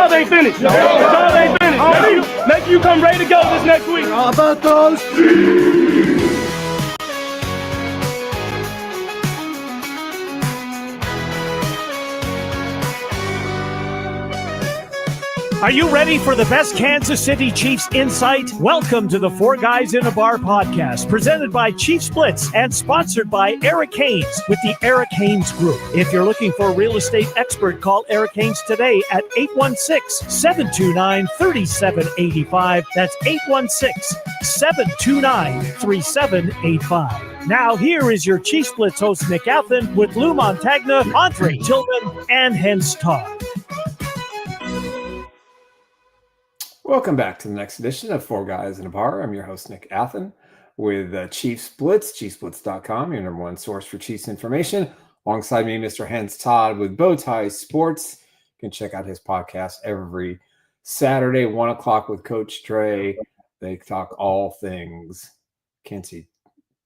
y'all ain't finished. Y'all ain't finished. Make you come ready to go this next week. How about those? Are you ready for the best Kansas City Chiefs insight? Welcome to the Four Guys in a Bar podcast, presented by Chiefs Blitz and sponsored by Eric Haynes with the Eric Haynes Group. If you're looking for a real estate expert, call Eric Haynes today at 816-729-3785. That's 816-729-3785. Now, here is your Chiefs Blitz host, Nick Athan, with Lou Montagna, Andre Tillman, and Hense Todd. Welcome back to the next edition of Four Guys in a Bar. I'm your host, Nick Athan, with Chiefs Blitz, ChiefsBlitz.com, your number one source for Chiefs information. Alongside me, Mr. Hense Todd with Bowtie Sports. You can check out his podcast every Saturday, 1 o'clock with Coach Dre. They talk all things Kansas City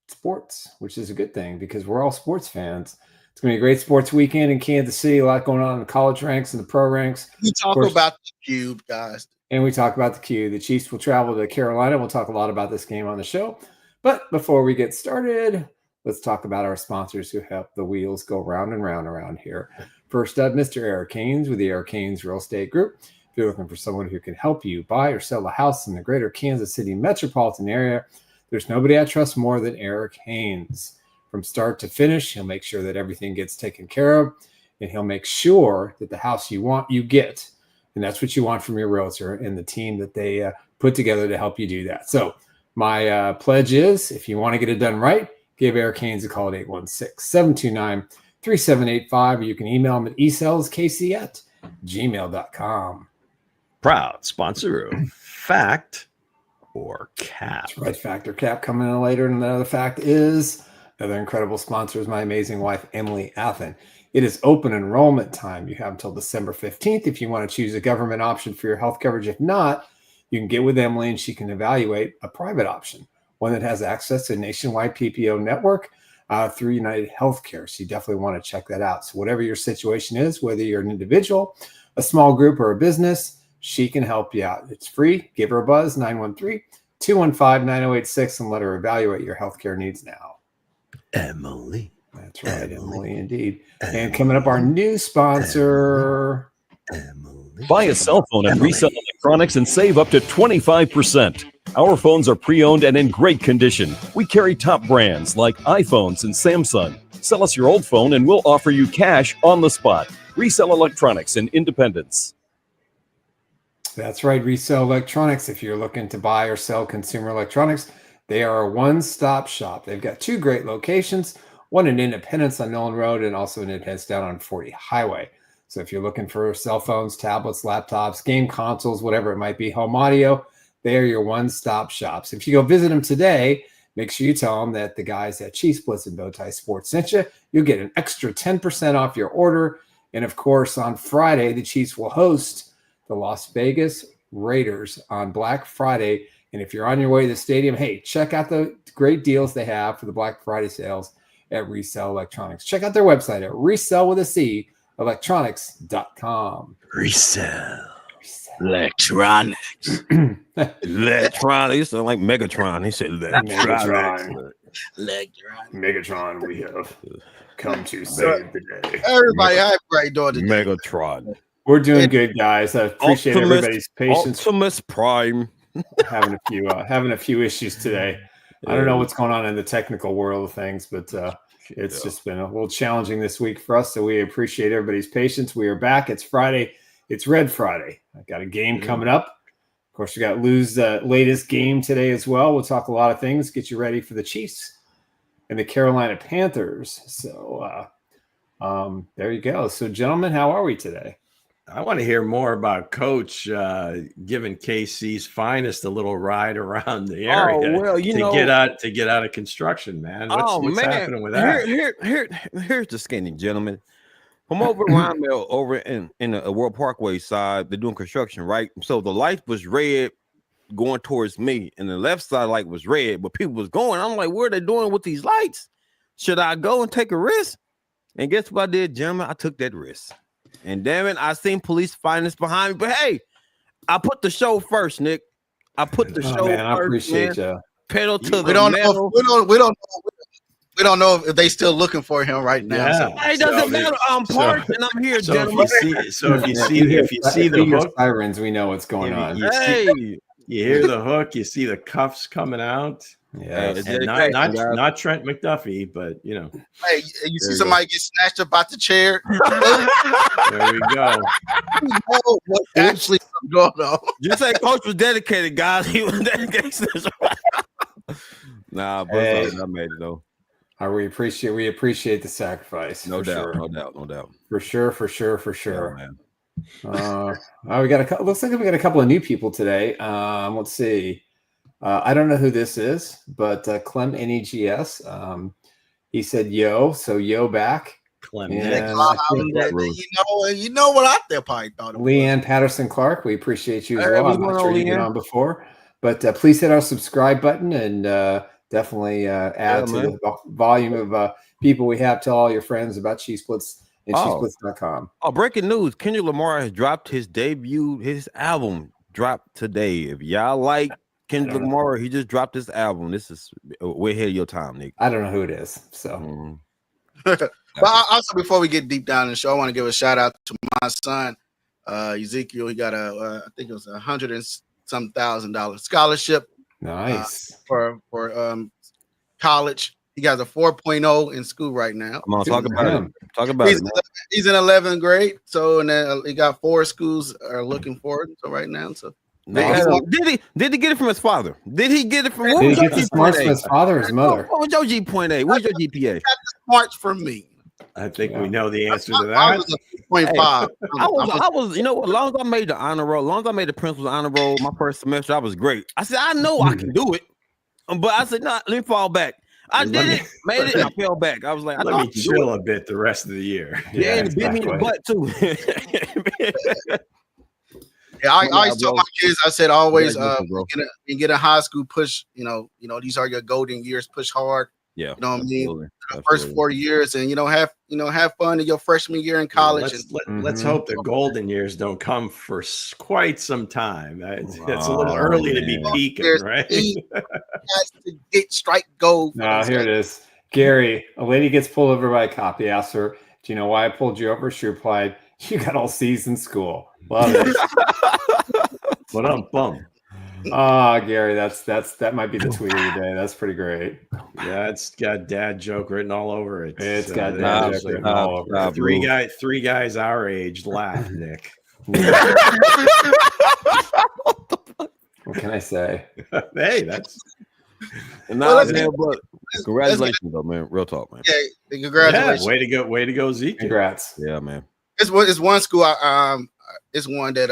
sports, which is a good thing because we're all sports fans. It's going to be a great sports weekend in Kansas City. A lot going on in the college ranks and the pro ranks. We talk about the cube, guys. And we talk about the Q. The Chiefs will travel to Carolina. We'll talk a lot about this game on the show. But before we get started, let's talk about our sponsors who help the wheels go round and round around here. First up, Mr. Eric Haynes with the Eric Haynes Real Estate Group. If you're looking for someone who can help you buy or sell a house in the greater Kansas City metropolitan area, there's nobody I trust more than Eric Haynes. From start to finish, he'll make sure that everything gets taken care of, and he'll make sure that the house you want, you get. And that's what you want from your realtor and the team that they put together to help you do that. So my pledge is, if you want to get it done right, give Eric Haynes a call at 816-729-3785. Or you can email him at esaleskc@gmail.com. Proud sponsor of Fact or Cap. That's right, Fact or Cap coming in later. And another fact is, another incredible sponsor is my amazing wife, Emily Athan. It is open enrollment time. You have until December 15th if you want to choose a government option for your health coverage. If not, you can get with Emily and she can evaluate a private option, one that has access to a nationwide PPO network through United Healthcare. So you definitely want to check that out. So whatever your situation is, whether you're an individual, a small group, or a business, she can help you out. It's free. Give her a buzz, 913-215-9086, and let her evaluate your healthcare needs now. Emily. That's right, Emily, indeed. And coming up, our new sponsor. Emily. Buy a cell phone at Resell Electronics and save up to 25%. Our phones are pre-owned and in great condition. We carry top brands like iPhones and Samsung. Sell us your old phone and we'll offer you cash on the spot. Resell Electronics in Independence. That's right, Resell Electronics. If you're looking to buy or sell consumer electronics, they are a one-stop shop. They've got two great locations. One in Independence on Nolan Road and also in Independence down on 40 Highway. So if you're looking for cell phones, tablets, laptops, game consoles, whatever it might be, home audio, they are your one-stop shops. If you go visit them today, make sure you tell them that the guys at Chiefs Blitz and Bowtie Sports sent you. You'll get an extra 10% off your order. And of course, on Friday, the Chiefs will host the Las Vegas Raiders on Black Friday. And if you're on your way to the stadium, hey, check out the great deals they have for the Black Friday sales at Resell Electronics. Check out their website at resellwithac.electronics.com. Resell Electronics. Electronics. Sound like Megatron. He said Electronics. Megatron, we have come to save the day. Everybody, how everybody doing today? Megatron. We're doing good, guys. I appreciate everybody's patience. Optimus Prime. having a few issues today. I don't know what's going on in the technical world of things, but it's just been a little challenging this week for us. So we appreciate everybody's patience. We are back. It's Friday. It's Red Friday. I got a game coming up. Of course, we got Lou's latest game today as well. We'll talk a lot of things, get you ready for the Chiefs and the Carolina Panthers. So there you go. So, gentlemen, how are we today? I want to hear more about Coach giving KC's finest a little ride around the area. Oh, well, to get out of construction, man. What's happening with that? Here's the skinny, gentlemen. From over around there, over in the World Parkway side, they're doing construction, right? So the light was red going towards me, and the left side light was red, but people was going. I'm like, what are they doing with these lights? Should I go and take a risk? And guess what I did, gentlemen? I took that risk. And damn it, I seen police finest behind me. But hey, I put the show first, Nick. I put the show man, first. I appreciate you. Pedal to We the don't metal. know. We don't know if they still looking for him right now. Yeah. So. Hey, it doesn't matter. I'm parked and I'm here, So gentlemen. if you see the hook, sirens, we know what's going on. Hey, you hear the hook, you see the cuffs coming out. Yeah, And not Trent McDuffie, but you know. Hey, you see somebody get snatched up out the chair. There we go. You know what's actually going on. just say Coach was dedicated, guys. He was dedicated. Nah, but I made it though. We appreciate the sacrifice. No doubt, sure. no doubt. For sure. Yeah, man. Looks like we got a couple of new people today. Let's see. I don't know who this is, but Clem NEGS. He said yo, so yo back. Clem. You know what I there probably thought it was. Leanne Patterson Clark, we appreciate you as Hey, well. what's I'm not going sure on, you get Leanne? on before, but please hit our subscribe button and definitely add to the volume of people we have. Tell all your friends about Chiefs Blitz and ChiefsBlitz.com. Oh, breaking news. Kendrick Lamar has dropped his album dropped today. If y'all like Kendrick Lamar, he just dropped his album. This is way ahead of your time, Nick. I don't know who it is, so. But also, before we get deep down in the show, I want to give a shout out to my son, Ezekiel. He got I think it was $100,000 and some scholarship. Nice. For college. He got a 4.0 in school right now. Come on, talk about it. Talk about it. He's in 11th grade. So, and then he got 4 schools are looking for it. So right now, so. Did he get it from his father? Did he get it from Did he get the smarts from his father or his mother? What was your G.A? What's your GPA? Got the smarts from me. I think we know the answer to I that. was a 0.5. I was, you know, as long as I made the honor roll, as long as I made the principal's honor roll my first semester, I was great. I said, I know I can do it. But I said, nah, let me fall back. I did it, made it, and I fell back. I was like, let me chill a bit the rest of the year. Yeah, and it bit me in the butt too. Yeah, I always tell my kids, I said always get a high school push, you know, these are your golden years, push hard. Yeah. You know what I mean? The first 4 years and have fun in your freshman year in college. Let's hope the golden years don't come for quite some time. It's a little early to be peaking, right? Has to get strike gold. No, here it is. Gary, a lady gets pulled over by a cop. He asked her, do you know why I pulled you over? She replied, you got all C's in school. Love it. But I'm bummed. Gary, that might be the tweet of the day. That's pretty great. Yeah, it's got dad joke written all over it. It's got dad joke written all over it. Three guys our age laugh, Nick. What can I say? Hey, that's congratulations though, man. Real talk, man. Yeah, congratulations. Yeah, way to go, Zeke. Congrats. Yeah, man. It's one school it's one that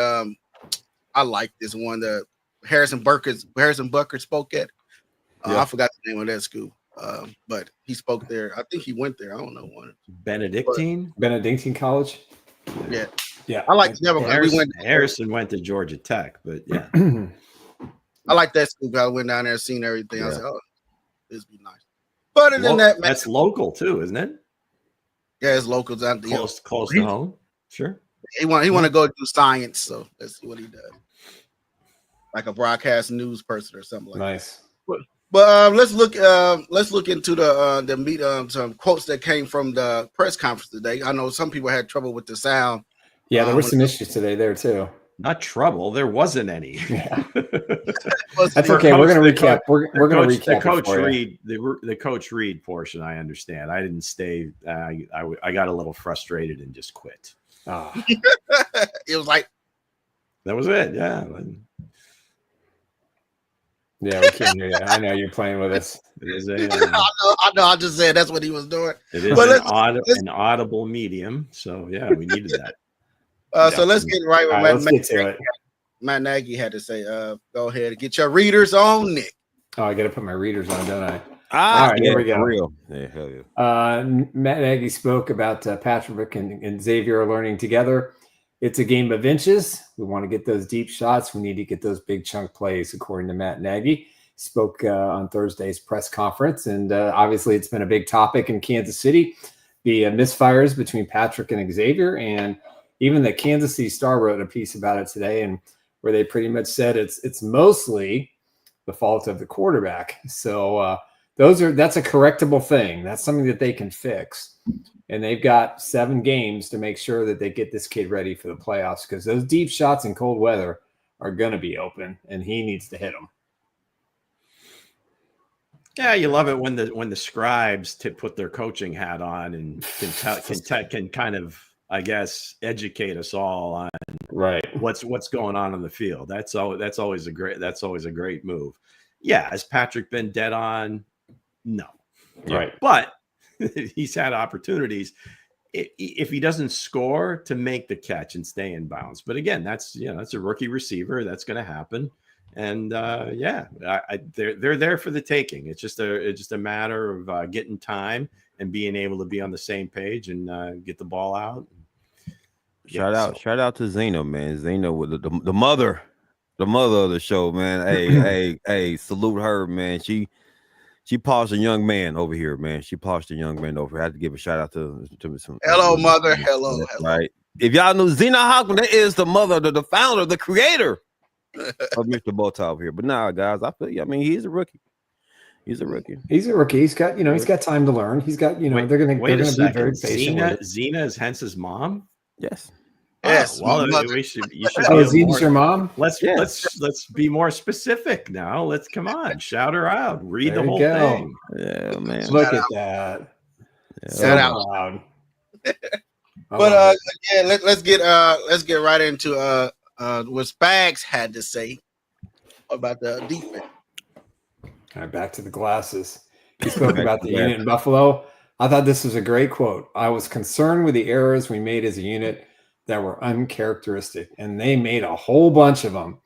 I like. This one that Harrison Bucker spoke at. I forgot the name of that school. But he spoke there. I think he went there. I don't know one. Benedictine College. Yeah. I like Harrison went to Georgia Tech, but yeah. I like that school. I went down there, seen everything. I said, "Oh, this would be nice." But other than that, man, that's local too, isn't it? Yeah, it's local. Close to home. Sure. He want to go do science, so that's what he does. Like a broadcast news person or something like nice. that. But let's look into the meet some quotes that came from the press conference today. I know some people had trouble with the sound. Yeah, there were some issues today there too. Not trouble. There wasn't any. Yeah. That's okay. We're going to recap. We're going to recap. The Coach Reed portion. I understand. I didn't stay. I got a little frustrated and just quit. It was like that was it. Yeah. Yeah, we can't hear you. I know you're playing with us. It is I know. I just said that's what he was doing. It is an audible medium. So yeah, we needed that. So let's get right with Matt. Matt Nagy had to say, go ahead and get your readers on, Nick. Oh, I got to put my readers on, don't I? All right, here we go. Real. Yeah, hell yeah. Matt Nagy spoke about Patrick and Xavier learning together. It's a game of inches. We want to get those deep shots. We need to get those big chunk plays, according to Matt Nagy. Spoke on Thursday's press conference, and obviously it's been a big topic in Kansas City. The misfires between Patrick and Xavier, and even the Kansas City Star wrote a piece about it today, and where they pretty much said it's mostly the fault of the quarterback. So that's a correctable thing. That's something that they can fix. And they've got 7 games to make sure that they get this kid ready for the playoffs, because those deep shots in cold weather are going to be open, and he needs to hit them. Yeah, you love it when the scribes put their coaching hat on and can kind of, I guess, educate us all on what's going on in the field. That's always a great move. Yeah, has Patrick been dead on? No, right, but he's had opportunities if he doesn't score to make the catch and stay in bounds. But again, that's a rookie receiver. That's going to happen. And they're there for the taking. It's just a matter of getting time and being able to be on the same page and get the ball out. Shout out to Zeno, man. Zeno with the mother of the show, man. Hey, salute her, man. She polished a young man over here, man. I had to give a shout out to some. Hello, mother. Hello. Right. If y'all knew Zena Hockman, that is the mother, the founder, the creator of Mr. Bowtie over here. But nah, guys, I feel you. I mean, he's a rookie. He's a rookie. He's got, he's got time to learn. He's got, they're gonna be very patient. Zena is Hense's mom? Yes. Yes. Well, you should Zena's your mom? Let's be more specific now. Come on, shout her out. Read there the whole thing. Yeah, man. Look at that. Shout out. Loud. But let's get right into what Spags had to say about the defense. All right, back to the glasses. He spoke about the unit in Buffalo. I thought this was a great quote. I was concerned with the errors we made as a unit that were uncharacteristic, and they made a whole bunch of them.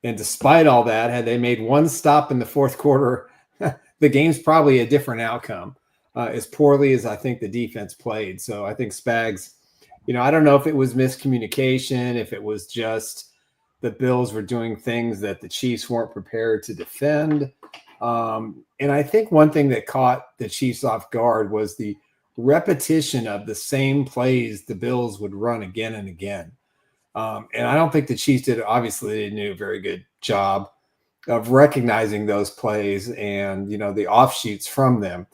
And despite all that, had they made one stop in the fourth quarter, the game's probably a different outcome, as poorly as I think the defense played. So I think Spags, I don't know if it was miscommunication, if it was just the Bills were doing things that the Chiefs weren't prepared to defend. And I think one thing that caught the Chiefs off guard was the repetition of the same plays the Bills would run again and again. And I don't think the Chiefs did a very good job of recognizing those plays and, the offshoots from them.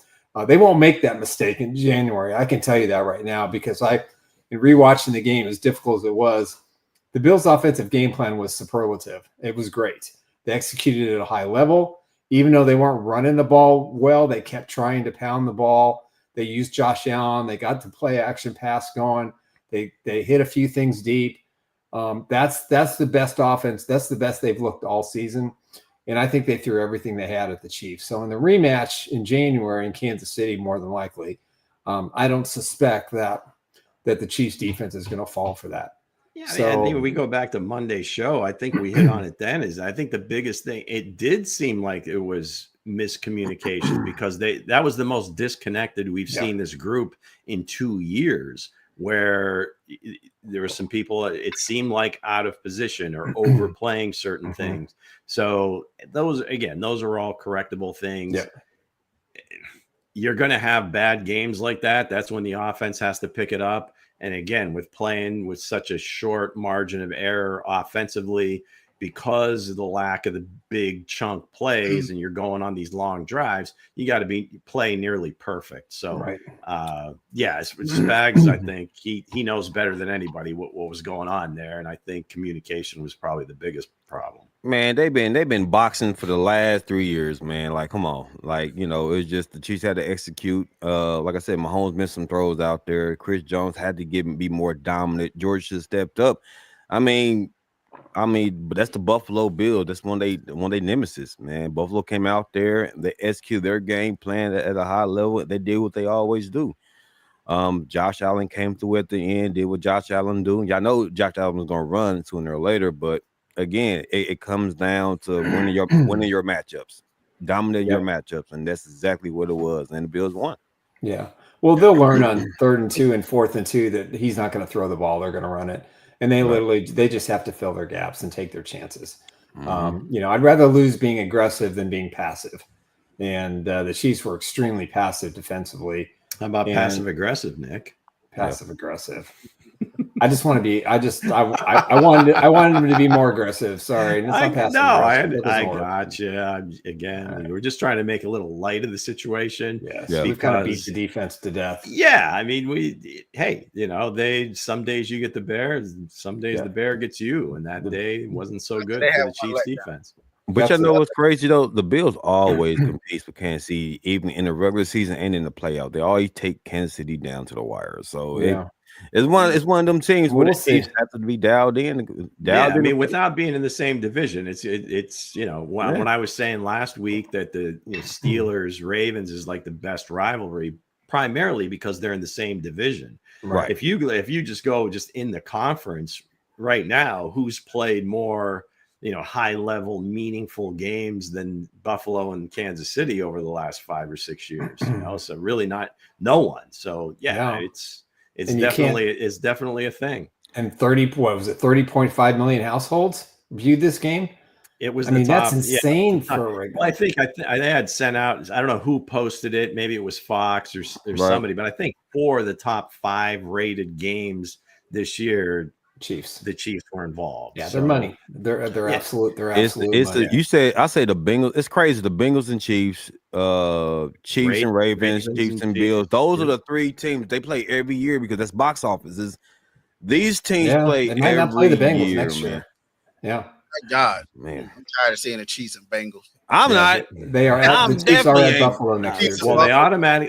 They won't make that mistake in January. I can tell you that right now, because in rewatching the game, as difficult as it was, the Bills' offensive game plan was superlative. It was great. They executed it at a high level. Even though they weren't running the ball well, they kept trying to pound the ball. They used Josh Allen. They got the play action pass going. They hit a few things deep. That's the best offense. That's the best they've looked all season. And I think they threw everything they had at the Chiefs. So in the rematch in January in Kansas City, more than likely, I don't suspect that the Chiefs defense is going to fall for that. Yeah, so, and we go back to Monday's show. I think we hit on it then. I think the biggest thing, it did seem like it was miscommunication, because that was the most disconnected we've seen this group in 2 years, where there were some people, it seemed like out of position or overplaying certain things. So those are all correctable things. Yeah. You're going to have bad games like that. That's when the offense has to pick it up. And again, with playing with such a short margin of error offensively, because of the lack of the big chunk plays, and you're going on these long drives, you got to play nearly perfect. So, Spags, I think he knows better than anybody what was going on there, and I think communication was probably the biggest problem. Man, they've been boxing for the last 3 years, man. Like, come on, it's just the Chiefs had to execute. Like I said, Mahomes missed some throws out there. Chris Jones had to be more dominant. George should have stepped up. I mean, but that's the Buffalo Bills. That's one they nemesis, man. Buffalo came out there, they executed their game plan at a high level. They did what they always do. Josh Allen came through at the end, did what Josh Allen do. Y'all know Josh Allen was gonna run sooner or later, but again, it comes down to winning your matchups, dominating your matchups, and that's exactly what it was. And the Bills won. Yeah. Well, they'll learn on 3rd and 2 and 4th and 2 that he's not going to throw the ball. They're going to run it. And they just have to fill their gaps and take their chances. I'd rather lose being aggressive than being passive. And the Chiefs were extremely passive defensively. How about passive aggressive, Nick? Passive aggressive. I just want to be. I wanted him to be more aggressive. Sorry, I got you. Again, we're just trying to make a little light of the situation. Yes, we've kind of beat the defense to death. Yeah, I mean, some days you get the Bears, and some days the Bear gets you, and that day wasn't so good for the Chiefs defense. But you know what's crazy though? The Bills always compete with Kansas City, even in the regular season and in the playoff. They always take Kansas City down to the wire. So it's one of them teams where the Chiefs have to be dialed in. I mean, without being in the same division, it's when I was saying last week that the Steelers Ravens is like the best rivalry, primarily because they're in the same division. Right. If you just go in the conference right now, who's played more high level, meaningful games than Buffalo and Kansas City over the last 5 or 6 years? So really no one. So it's definitely a thing. And 30.5 million households viewed this game. It was. That's insane for. Well, I think I had sent out. I don't know who posted it. Maybe it was Fox or somebody. But I think 4 of the top 5 rated games this year, the Chiefs were involved. Yeah, they're money. They're absolute. They're absolute. Money. I say the Bengals. It's crazy. The Bengals and Chiefs, Chiefs and Ravens, Chiefs and Bills. Those are the 3 teams they play every year because that's box office. These teams play. They might not play the Bengals next year. Yeah. Thank God, man. I'm tired of seeing the Chiefs and Bengals. I'm not. They are. The Chiefs are at Buffalo next year. Well,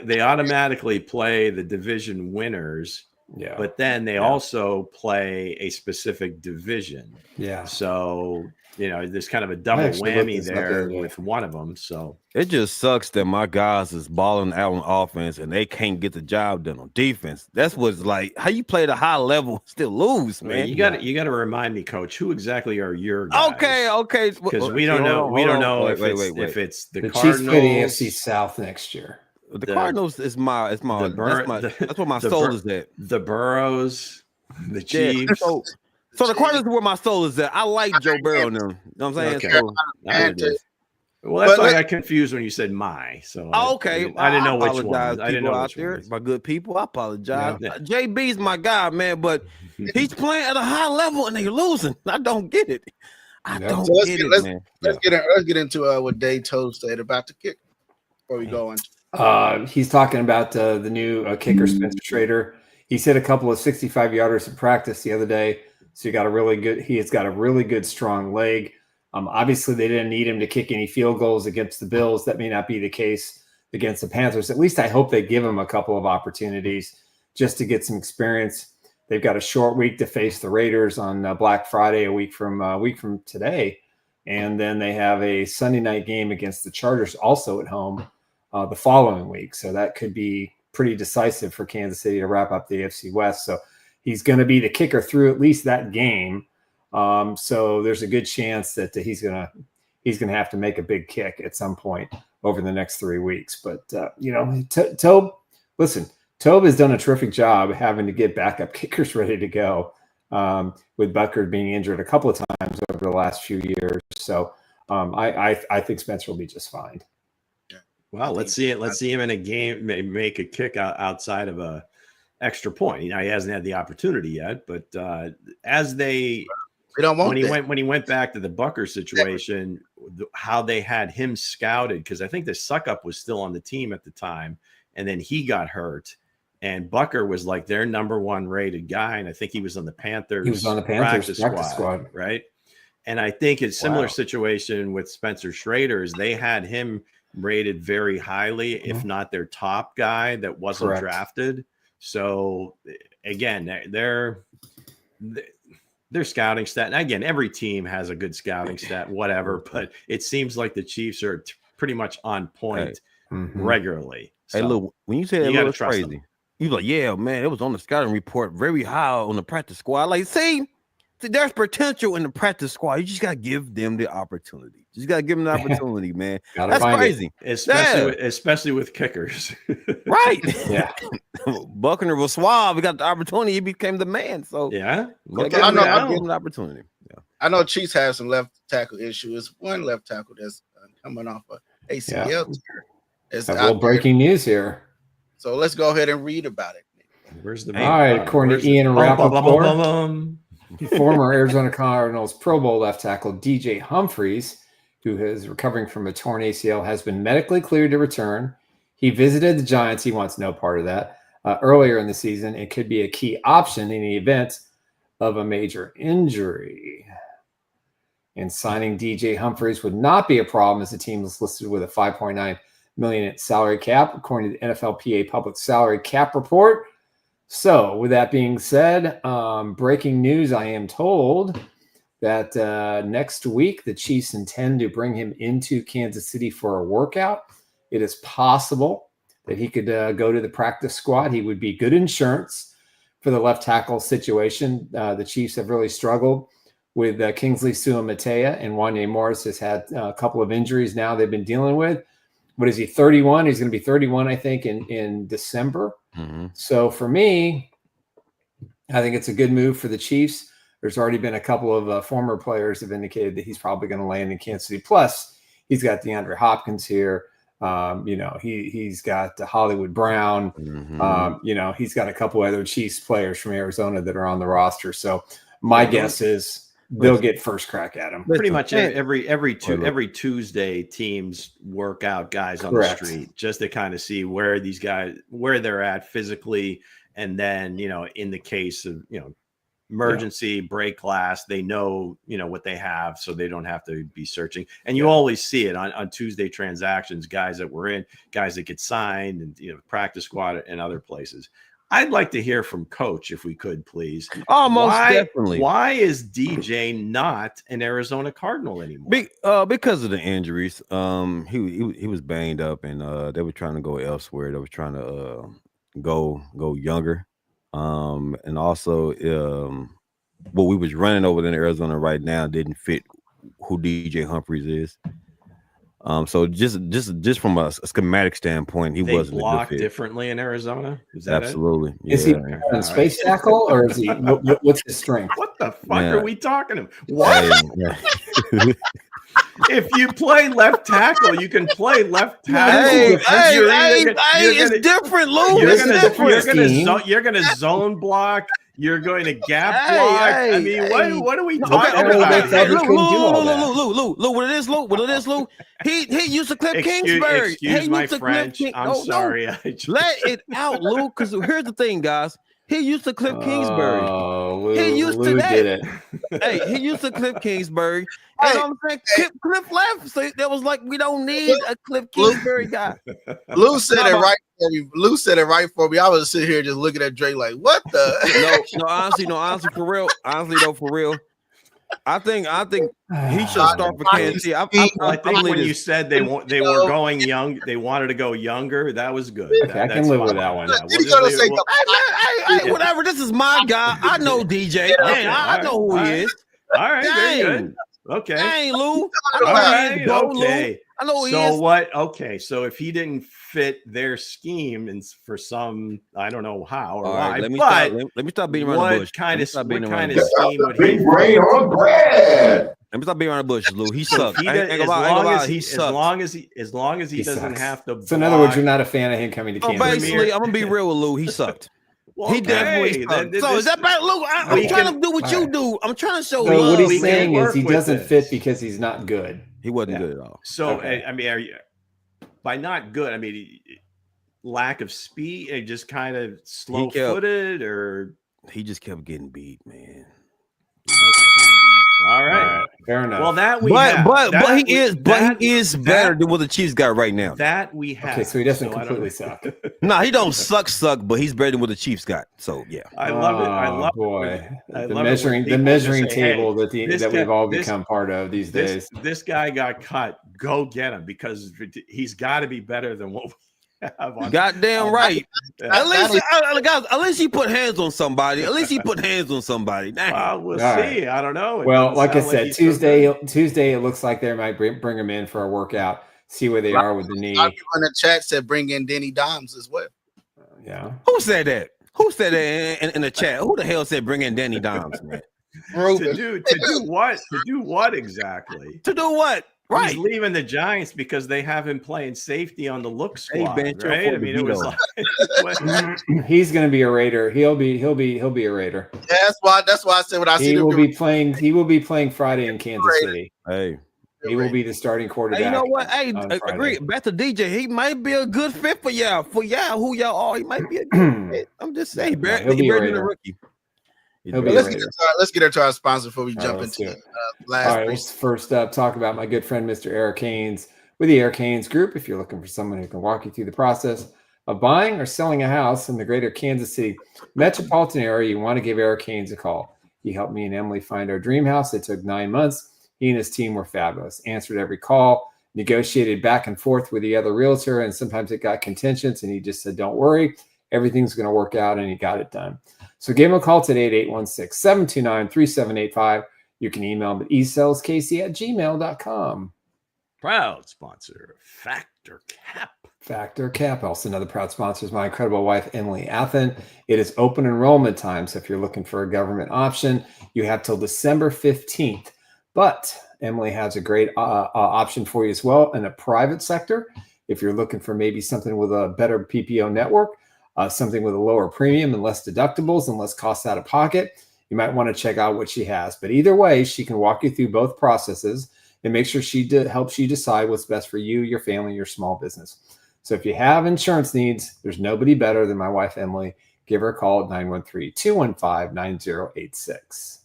they automatically play the division winners. Yeah. But then they also play a specific division. Yeah. So, there's kind of a double whammy there with one of them. So it just sucks that my guys is balling out on offense and they can't get the job done on defense. That's what's like. How you play at a high level and still lose, man? You got to remind me, Coach. Who exactly are your guys? Okay. Because we don't know if it's the Cardinals. Chiefs play the AFC South next year. The Cardinals is that's where my soul is at. The Burrows, the Chiefs. So the Cardinals is where my soul is at. I like Joe Burrow now. You know what I'm saying? Okay. Well, that's why I got confused when you said my. So okay. I didn't know which one. I didn't know out there. My good people. I apologize. Yeah. JB's my guy, man, but he's playing at a high level and they're losing. I don't get it. Let's get into what Dave Toad said about the kick before we go on. He's talking about the new kicker Spencer Schrader. He's hit a couple of 65-yarders in practice the other day, so he has got a really good strong leg. Obviously, they didn't need him to kick any field goals against the Bills. That may not be the case against the Panthers. At least I hope they give him a couple of opportunities just to get some experience. They've got a short week to face the Raiders on Black Friday, a week from today, and then they have a Sunday night game against the Chargers also at home the following week. So that could be pretty decisive for Kansas City to wrap up the AFC West. So he's going to be the kicker through at least that game. So there's a good chance that he's going to have to make a big kick at some point over the next 3 weeks. But Tobe has done a terrific job having to get backup kickers ready to go, with Bucker being injured a couple of times over the last few years. So I think Spencer will be just fine. Well, let's see it. Let's see him in a game make a kick outside of a extra point. He hasn't had the opportunity yet, but when he went back to the Bucker situation, how they had him scouted, because I think the suck up was still on the team at the time, and then he got hurt, and Bucker was like their number 1 rated guy, and I think he was on the Panthers. He was on the Panthers practice squad, right? And I think it's a similar situation with Spencer Schrader. Is they had him rated very highly, if not their top guy that wasn't drafted. So again, their scouting stat, and again, every team has a good scouting stat, whatever, but it seems like the Chiefs are pretty much on point regularly. So, hey, look, when you say that, it's crazy. You're like, yeah, man, it was on the scouting report very high on the practice squad. Like, see, there's potential in the practice squad. You just got to give them the opportunity. Just got to give them the opportunity, man. That's crazy. Especially with kickers. Right. Yeah. Buckner was suave. He got the opportunity. He became the man. So, yeah. I give him the opportunity. Yeah. I know Chiefs have some left tackle issues. One left tackle that's coming off of ACL. Breaking news here. So let's go ahead and read about it. Where's the All right, according to Ian Rappaport, former Arizona Cardinals Pro Bowl left tackle DJ Humphries, who is recovering from a torn ACL, has been medically cleared to return. He visited the Giants. He wants no part of that earlier in the season. It could be a key option in the event of a major injury. And signing DJ Humphries would not be a problem, as the team is listed with a $5.9 million salary cap, according to the NFLPA public salary cap report. So with that being said, breaking news, I am told that next week the Chiefs intend to bring him into Kansas City for a workout. It is possible that he could go to the practice squad. He would be good insurance for the left tackle situation. The Chiefs have really struggled with Kingsley Suamataia, and Wanya Morris has had a couple of injuries now they've been dealing with. What is he, 31? He's going to be 31, I think, in December. Mm-hmm. So for me, I think it's a good move for the Chiefs. There's already been a couple of former players have indicated that he's probably going to land in Kansas City. Plus, he's got DeAndre Hopkins here. He's got Hollywood Brown. Mm-hmm. He's got a couple other Chiefs players from Arizona that are on the roster. So my guess is they'll get first crack at him. Pretty much every Tuesday, teams work out guys on the street just to kind of see where these guys, where they're at physically. And then, in the case of, emergency, break glass, they know, what they have, so they don't have to be searching. And you always see it on Tuesday transactions, guys that were in, guys that get signed, and, practice squad and other places. I'd like to hear from Coach, if we could, please. Oh, most definitely. Why is DJ not an Arizona Cardinal anymore? Because of the injuries. He was banged up, and they were trying to go elsewhere. They were trying to go younger. And also, what we was running over in Arizona right now didn't fit who DJ Humphries is. So just from a schematic standpoint, he wasn't block a good fit. Differently in Arizona. Is that absolutely? It? Yeah. Is he a space tackle, or is he? What's his strength? What the fuck are we talking about? What? If you play left tackle, you can play left tackle. It's different, Lou. You're gonna zone block. You're going to gap block. What are we talking about? Lou, what it is, Lou? He used to clip Kingsbury. Excuse my French. I'm sorry. Let it out, Lou. Because here's the thing, guys. He used to clip Kingsbury. He used to that. He used to clip Kingsbury. And I'm saying clip left. So that was like, we don't need a clip Kingsbury guy. Lou said it right for me. Lou said it right for me. I was sitting here just looking at Drake like, what the? Honestly, for real. Honestly, though, for real. I think he should start for Kansas City. I think when you said they were going young, they wanted to go younger. That was good. I can live with that one. Hey, whatever. This is my guy. I know DJ. I know who he is. All right, very good. Okay. Hey, Lou. Okay. I know who he is. So what? Okay. So if he didn't fit their scheme, and for some, I don't know how or why. Let me stop beating around the bush. What kind of scheme would he? Let me stop beating around the bush, Lou. He sucks. As long as he doesn't have to. So in other words, you're not a fan of him coming to Kansas. Basically, I'm gonna be real with Lou. He sucked. Well, he definitely sucked. So is that bad, Lou? I'm trying to do what you do. I'm trying to show. So what he's saying is he doesn't fit because he's not good. He wasn't good at all. So I mean, are you by not good? I mean, lack of speed, just kind of slow-footed, or he just kept getting beat, man. All right, fair enough. Well, he is better than what the Chiefs got right now. That we have. Okay, so he doesn't completely suck. No, he don't suck, but he's better than what the Chiefs got. So yeah, I love it. I love the measuring table that we've all become part of these days. This guy got cut. Go get him, because he's got to be better than what we have. Goddamn right. At least he put hands on somebody. We'll see. I don't know. Well, like I said, Tuesday, it looks like they might bring him in for a workout, see where they are with the knee. People in the chat said bring in Denny Doms as well. Yeah. Who said that? Who said that in the chat? Who the hell said bring in Danny Doms, man? To do what? To do what exactly? To do what? Right. He's leaving the Giants because they have him playing safety on the look squad, Ben, you're right? for I mean, the it was veto. like He's going to be a Raider. He'll be a Raider. Yeah, that's why I said when I see He them. will be playing Friday in Kansas City. Hey. He will be the starting quarterback. Hey, you know what? Hey, on agree. Friday. Back to DJ. He might be a good fit for y'all. For y'all, who y'all are, he might be a good fit. I'm just saying. Yeah, He'll be a rookie. Let's get into our sponsor before we jump let's into do it. last. All right, let's first up talk about my good friend, Mr. Eric Haynes, with the Eric Haynes Group. If you're looking for someone who can walk you through the process of buying or selling a house in the greater Kansas City metropolitan area, you want to give Eric Haynes a call. He helped me and Emily find our dream house. It took 9 months. He and his team were fabulous. Answered every call, negotiated back and forth with the other realtor, and sometimes it got contentious, and he just said, don't worry, everything's going to work out, and he got it done. So give him a call today at 816-729-3785. You can email him at eselskc@gmail.com. proud sponsor, Factor Cap. Factor Cap, also another proud sponsor, is my incredible wife, Emily Athan. It is open enrollment time, so if you're looking for a government option, you have till December 15th. But Emily has a great option for you as well in a private sector. If you're looking for maybe something with a better PPO network, something with a lower premium and less deductibles and less costs out of pocket, you might want to check out what she has. But either way, she can walk you through both processes and make sure she helps you decide what's best for you, your family, your small business. So if you have insurance needs, there's nobody better than my wife, Emily. Give her a call at 913-215-9086.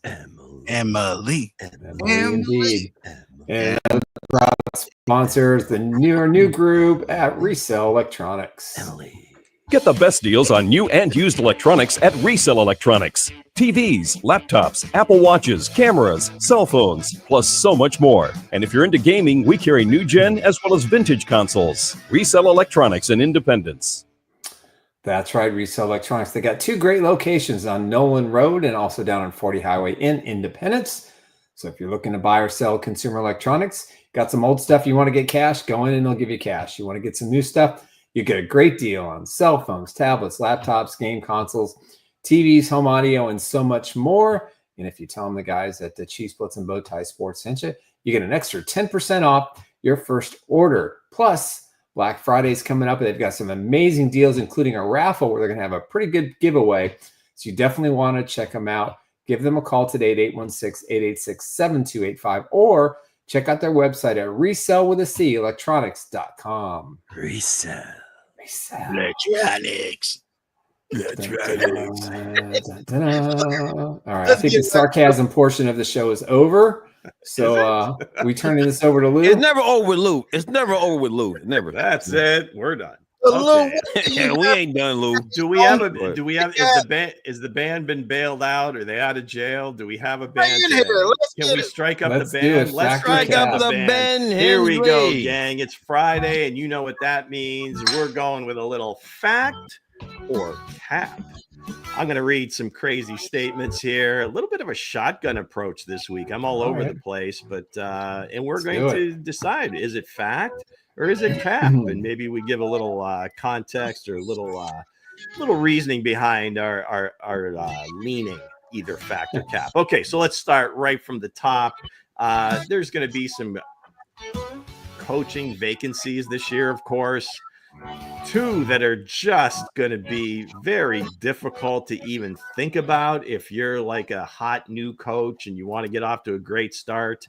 Emily. Indeed. And proud sponsors, the new group at Resell Electronics. Get the best deals on new and used electronics at Resell Electronics. TVs, laptops, Apple Watches, cameras, cell phones, plus so much more. And if you're into gaming, we carry new gen as well as vintage consoles. Resell Electronics in Independence. That's right, Resell Electronics. They got 2 great locations on Nolan Road and also down on 40 Highway in Independence. So if you're looking to buy or sell consumer electronics, got some old stuff you want to get cash, go in and they'll give you cash. You want to get some new stuff, you get a great deal on cell phones, tablets, laptops, game consoles, TVs, home audio, and so much more. And if you tell them the guys at the Chiefs Blitz and Bowtie Sports sent you, you get an extra 10% off your first order. Plus, Black Friday's coming up, and they've got some amazing deals, including a raffle where they're going to have a pretty good giveaway. So you definitely want to check them out. Give them a call today at 816-886-7285 or check out their website at resellwithacelectronics.com. Resell. Electronics. All right, I think the sarcasm portion of the show is over. So we turning this over to Lou. It's never over with Lou. It's never over with Lou. Never. That's it. We're done. Okay. Yeah, we ain't done, Lou. Is the band been bailed out? Are they out of jail? Do we have a band? Can we strike up the band? Let's strike up the band. Here we go, gang. It's Friday, and you know what that means. We're going with a little fact or cap. I'm going to read some crazy statements here. A little bit of a shotgun approach this week. I'm all over the place, but and we're going to decide, is it fact or is it cap? And maybe we give a little context or a little reasoning behind our leaning, either fact or cap. Okay, so let's start right from the top. There's going to be some coaching vacancies this year, of course. 2 that are just going to be very difficult to even think about if you're like a hot new coach and you want to get off to a great start.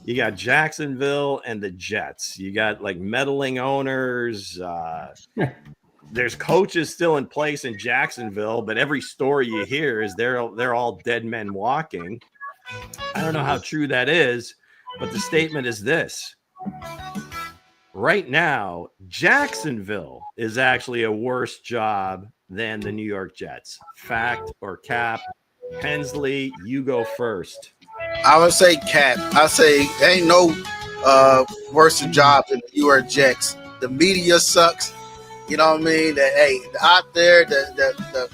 You got Jacksonville and the Jets. You got like meddling owners. There's coaches still in place in Jacksonville, but every story you hear is they're all dead men walking. I don't know how true that is, but the statement is this. Right now, Jacksonville is actually a worse job than the New York Jets. Fact or cap? Hensley, you go first. I would say cap. I say ain't no worse job than the New York Jets. The media sucks. You know what I mean? Out there, the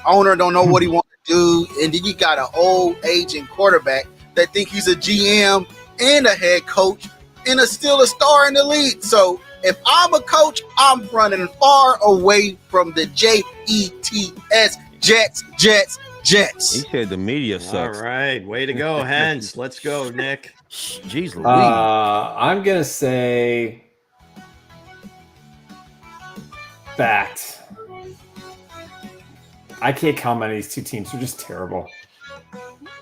owner don't know what he wants to do, and then you got an old aging quarterback that think he's a GM and a head coach. And still a star in the league. So if I'm a coach, I'm running far away from the Jets, Jets. He said the media sucks. All right, way to go, Hens. Let's go, Nick. Jeez Louise. I'm gonna say fact. I can't comment on these two teams. They're just terrible.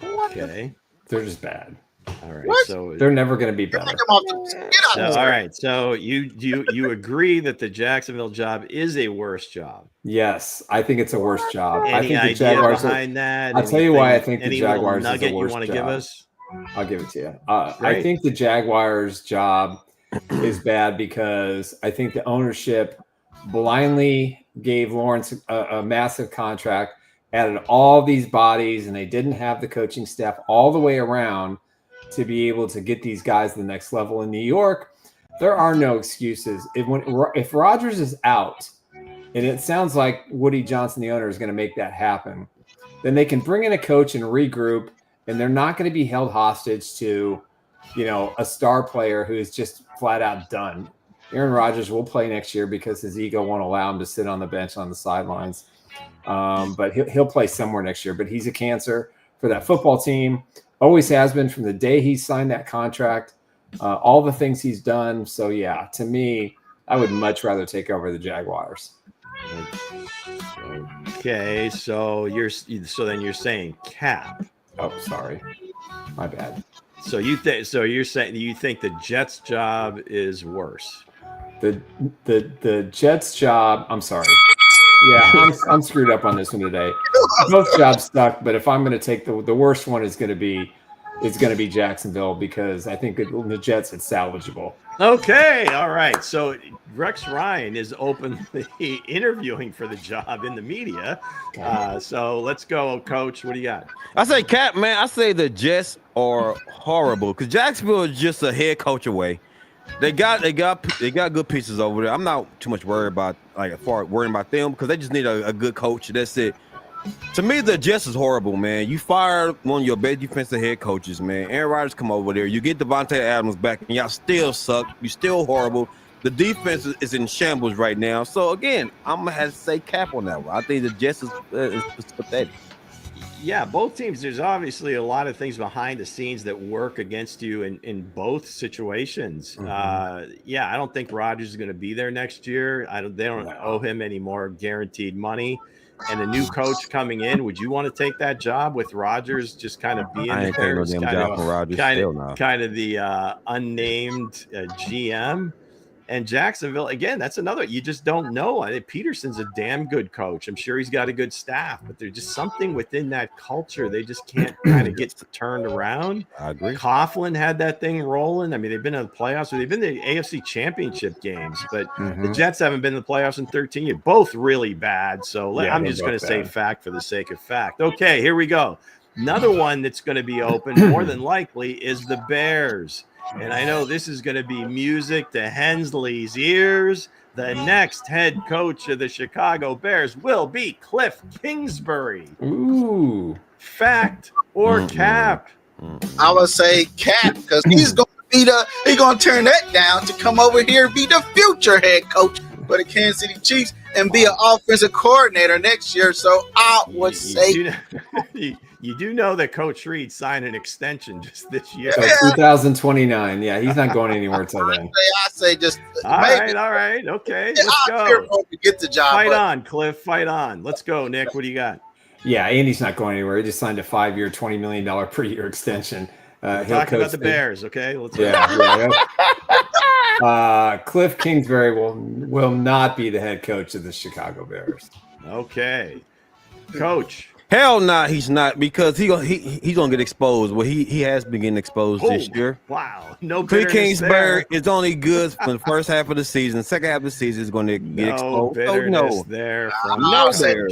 Okay. They're just bad. All right. What? So They're never gonna be better. Get out of all right. So you agree that the Jacksonville job is a worse job? Yes, I think it's a worse job. Any I think the idea Jaguars behind that? I'll tell you why I think the any little Jaguars is nugget the you worst want to job. give us? I'll give it to you. I Great. think the Jaguars job is bad because I think the ownership blindly gave Lawrence a massive contract, added all these bodies, and they didn't have the coaching staff all the way around to be able to get these guys to the next level. In New York, there are no excuses. If Rodgers is out, and it sounds like Woody Johnson, the owner, is going to make that happen, then they can bring in a coach and regroup, and they're not going to be held hostage to, a star player who is just flat out done. Aaron Rodgers will play next year because his ego won't allow him to sit on the bench on the sidelines. But he'll play somewhere next year. But he's a cancer for that football team. Always has been from the day he signed that contract. All the things he's done. So yeah, to me, I would much rather take over the Jaguars. Okay, so then you're saying Cap. Oh, sorry, my bad. So you're saying you think the Jets job is worse? The Jets job. I'm sorry. Yeah, I'm screwed up on this one today. Both jobs suck, but if I'm going to take the worst one, is going to be Jacksonville because I think the Jets it's salvageable. Okay, all right. So Rex Ryan is openly interviewing for the job in the media. So let's go, Coach. What do you got? I say Cap, man. I say the Jets are horrible because Jacksonville is just a head coach away. They got good pieces over there. I'm not too much worried about them because they just need a good coach. That's it. To me, the Jets is horrible, man. You fired one of your best defensive head coaches, man. Aaron Rodgers come over there. You get Devontae Adams back, and y'all still suck. You still horrible. The defense is in shambles right now. So again, I'm gonna have to say Cap on that one. I think the Jets is pathetic. Yeah, both teams. There's obviously a lot of things behind the scenes that work against you in both situations. Mm-hmm. I don't think Rodgers is going to be there next year. They don't owe him any more guaranteed money. And a new coach coming in, would you want to take that job with Rodgers just kind of being I ain't there? taking no damn job for Rodgers. Kind of the unnamed GM. And Jacksonville, again, that's another. You just don't know. I think Peterson's a damn good coach. I'm sure he's got a good staff, but there's just something within that culture they just can't kind of get turned around. I agree. Coughlin had that thing rolling. I mean, they've been in the playoffs. They've been in the AFC Championship games, but the Jets haven't been in the playoffs in 13 years. Both really bad. So I'm just going to say fact for the sake of fact. Okay, here we go. Another one that's going to be open, more than likely, is the Bears. And I know this is going to be music to Hensley's ears. The next head coach of the Chicago Bears will be Cliff Kingsbury. Ooh. Fact or cap? I would say Cap because he's going to turn that down to come over here and be the future head coach for the Kansas City Chiefs and be an offensive coordinator next year. So I would say you do know that Coach Reed signed an extension just this year. So 2029. Yeah, he's not going anywhere until then. I say just all right. Okay, let's go. To get the job. Fight on, Cliff. Fight on. Let's go, Nick. What do you got? Yeah, Andy's not going anywhere. He just signed a 5-year, $20 million per year extension. He'll talk about the Bears, okay? Let's Cliff Kingsbury will not be the head coach of the Chicago Bears. Okay, Coach. Hell nah, he's not because he's gonna get exposed. Well, he has been getting exposed this year. Wow, no. Cliff Kingsbury is only good for the first half of the season. The second half of the season is going to get exposed. I'm not saying.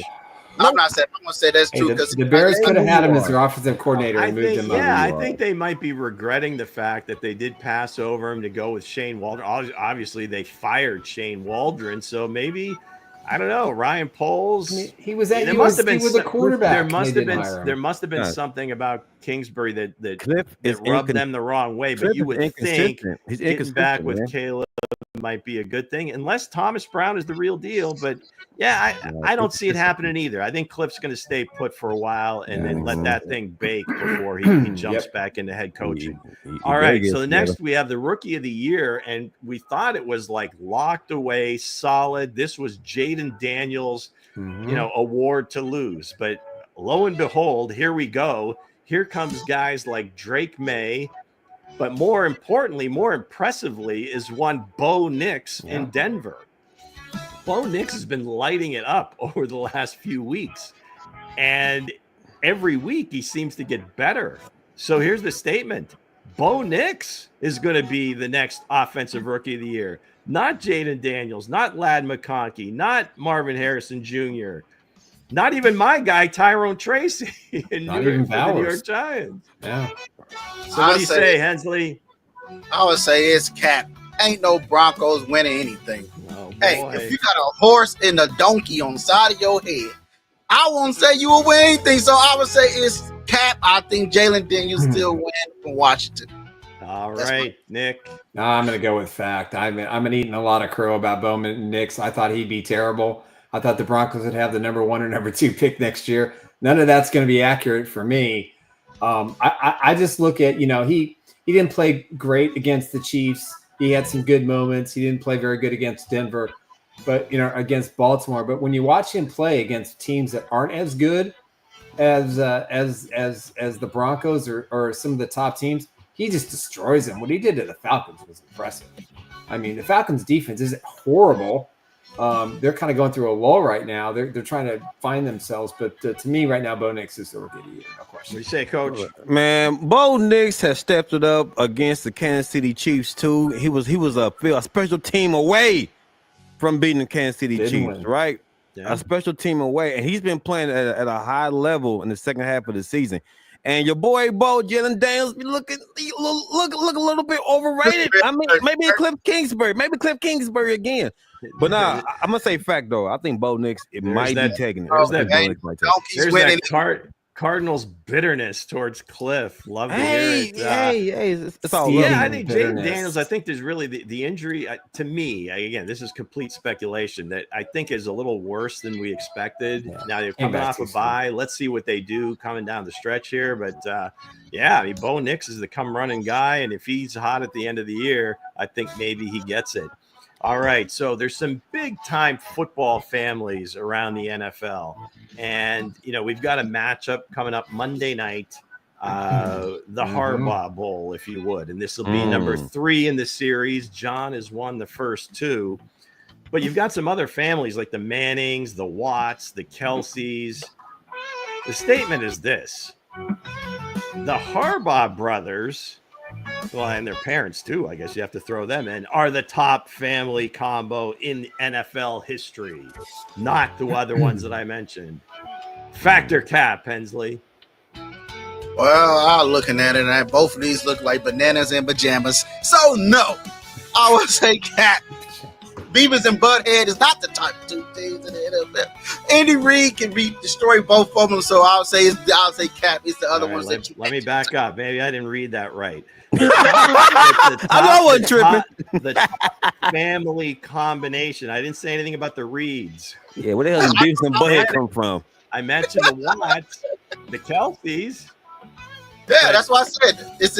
I'm gonna say that's true because the Bears could have had him as their offensive coordinator and moved him. I think they might be regretting the fact that they did pass over him to go with Shane Waldron. Obviously, they fired Shane Waldron, so maybe I don't know. Ryan Poles. He was a quarterback. There must have been something about Kingsbury that Cliff rubbed them the wrong way. But you would think he's getting back with Caleb might be a good thing, unless Thomas Brown is the real deal. But yeah, I don't see it happening either. I think Cliff's going to stay put for a while and then let that thing bake before he jumps back into head coaching. All right, so the next we have the Rookie of the Year, and we thought it was like locked away, solid. This was Jaden Daniels, award to lose, but lo and behold, here we go. Here comes guys like Drake May, but more importantly, more impressively, is one Bo Nix in Denver. Bo Nix has been lighting it up over the last few weeks, and every week he seems to get better. So here's the statement. Bo Nix is going to be the next Offensive Rookie of the Year. Not Jaden Daniels, not Ladd McConkey, not Marvin Harrison Jr., not even my guy, Tyrone Tracy, in Not even the New York Giants. Yeah. So what do you say, Hensley? I would say it's cap. Ain't no Broncos winning anything. Oh, hey, if you got a horse and a donkey on the side of your head, I won't say you will win anything. So I would say it's cap. I think Jalen Daniels still win from Washington. All right, Nick. No, I'm going to go with fact. I've been eating a lot of crow about Bowman Nix. I thought he'd be terrible. I thought the Broncos would have the number 1 or number 2 pick next year. None of that's going to be accurate for me. I just look at, he didn't play great against the Chiefs. He had some good moments. He didn't play very good against Denver, but against Baltimore. But when you watch him play against teams that aren't as good as the Broncos or some of the top teams, he just destroys them. What he did to the Falcons was impressive. I mean, the Falcons' defense isn't horrible. They're kind of going through a lull right now. They're trying to find themselves, but to me right now, Bo Nix is the Rookie of the Year, no question. What do you say, Coach? Man, Bo Nix has stepped it up against the Kansas City Chiefs too. He was a special team away from beating the Kansas City Chiefs, right? Yeah. A special team away, and he's been playing at a high level in the second half of the season. And your boy Bo Jalen Daniels be look a little bit overrated. I mean, maybe Cliff Kingsbury again. But nah, I'm gonna say fact though. I think Bo Nix might be taking it. There's that Cardinals bitterness towards Cliff. Love to hear it. It's all I think Jaden Daniels. I think there's really the injury to me. Again, this is complete speculation that I think is a little worse than we expected. Yeah. Now they're coming off a bye. Let's see what they do coming down the stretch here. But I mean, Bo Nix is the come running guy, and if he's hot at the end of the year, I think maybe he gets it. All right, so there's some big-time football families around the NFL, and we've got a matchup coming up Monday night, the Harbaugh Bowl, if you would, and this will be number 3 in the series. John has won the first 2, but you've got some other families like the Mannings, the Watts, the Kelseys. The statement is this: the Harbaugh brothers. Well, and their parents too, I guess you have to throw them in, are the top family combo in NFL history, not the other ones that I mentioned. Factor cap, Hensley. Well, I'm looking at it, and both of these look like bananas and pajamas. So, no, I would say cap. Beavis and Butthead is not the type of 2 teams in the NFL. Andy Reid can destroy both of them, so I'll say cap. It's the other ones that you let me back up. Maybe I didn't read that right. I wasn't tripping. The family combination. I didn't say anything about the Reeds. Yeah, where the hell did Beavis and Butthead come from? I mentioned the Watts, the Kelseys. Yeah, that's what I said. It's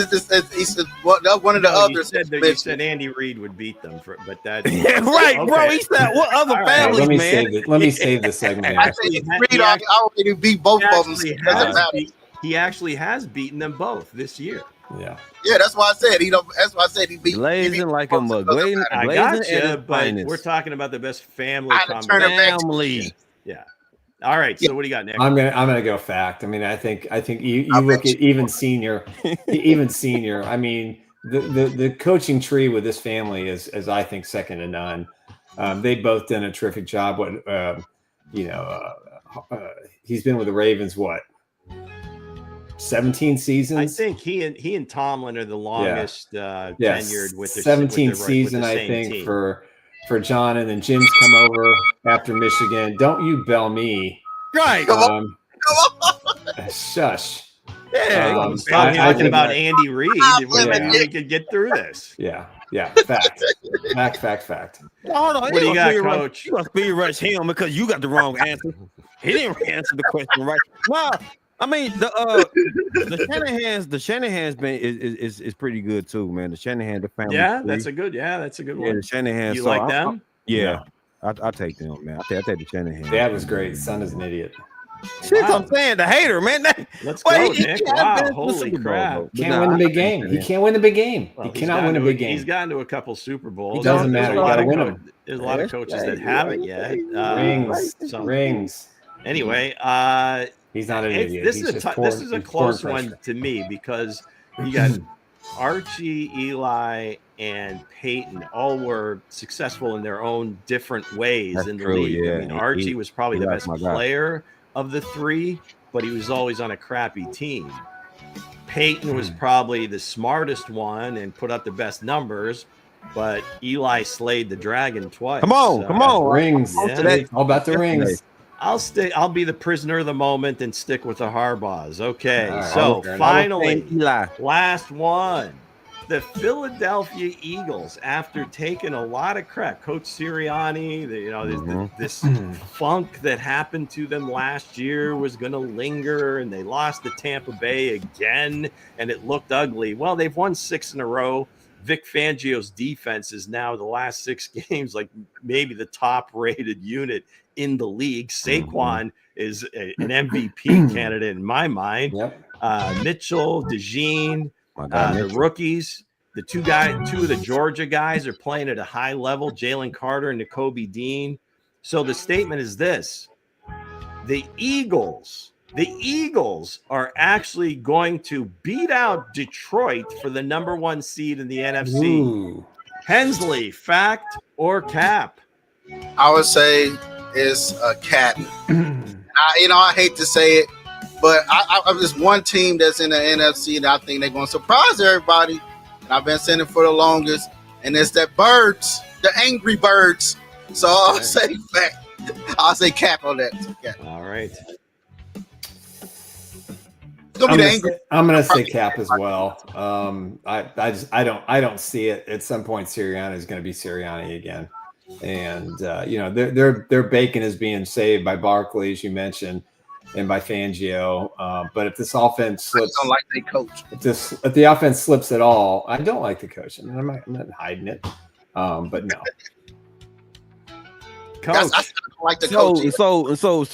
one of the others. You said Andy Reid would beat them, but that right, okay. Bro. He said what other families, man? Let me save this segment. I said Reid already beat both of them. He actually has beaten them both this year. Yeah, that's why I said That's why I said he beat. Blazing like a mug. I got you, but we're talking about the best family combination. Yeah. All right. So what do you got, Nick? I'm gonna go fact. I mean, I think you look at even senior. I mean, the coaching tree with this family is I think second to none. They've both done a terrific job. He's been with the Ravens 17 seasons. I think he and Tomlin are the longest tenured with the 17 season. I think team. For John, and then Jim's come over after Michigan. Don't you bell me. Right. Come on. Shush. Yeah, stop talking about Andy Reid. We could get through this. Yeah. Fact. Hold on. What do you got, Coach? You must speed rush him because you got the wrong answer. He didn't answer the question right. Well, I mean, the Shanahan's been is pretty good too, man. The Shanahan, the family. Yeah, that's a good one. Yeah, the Shanahan. You like them? I take them, man. I take the Shanahan. Dad was great. Son is an idiot. Shit, I'm saying the hater, man. Let's go, Nick. Wow, holy crap! Can't win the big game. He can't win the big game. He cannot win a big game. He's gotten to a couple Super Bowls. It doesn't matter. You gotta win them. There's a lot of coaches that haven't yet. Rings. Anyway, he's not an idiot. This is a close one to me because you got Archie, Eli, and Peyton all were successful in their own different ways in the league. Yeah. I mean, Archie was probably the best player of the three, but he was always on a crappy team. Peyton was probably the smartest one and put up the best numbers, but Eli slayed the dragon twice. Come on. Rings. Yeah. All about the rings. I'll be the prisoner of the moment and stick with the Harbaughs. Okay, right, so finally, last one. The Philadelphia Eagles, after taking a lot of crap, Coach Sirianni, this funk that happened to them last year was going to linger, and they lost to Tampa Bay again, and it looked ugly. Well, they've won 6 in a row. Vic Fangio's defense is now the last 6 games like maybe the top-rated unit in the league. Saquon is an MVP candidate in my mind. Yep. Mitchell, DeJean, the rookies, the two of the Georgia guys are playing at a high level, Jalen Carter and Nakobe Dean. So the statement is this: the Eagles are actually going to beat out Detroit for the #1 seed in the NFC. Ooh. Hensley, fact or cap? I would say it's a cap. I hate to say it, but I'm just one team that's in the NFC that I think they're going to surprise everybody. And I've been saying it for the longest, and it's that birds, the angry birds. So I'll say fact. I'll say cap on that. Okay. All right. I'm gonna say cap as well. I don't see it. At some point, Sirianni is going to be Sirianni again, and their bacon is being saved by Barkley, as you mentioned, and by Fangio. But if this offense slips, I don't like their coach. If the offense slips at all, I don't like the coach. I mean, I'm not hiding it, but no. Coach. I like the coach. So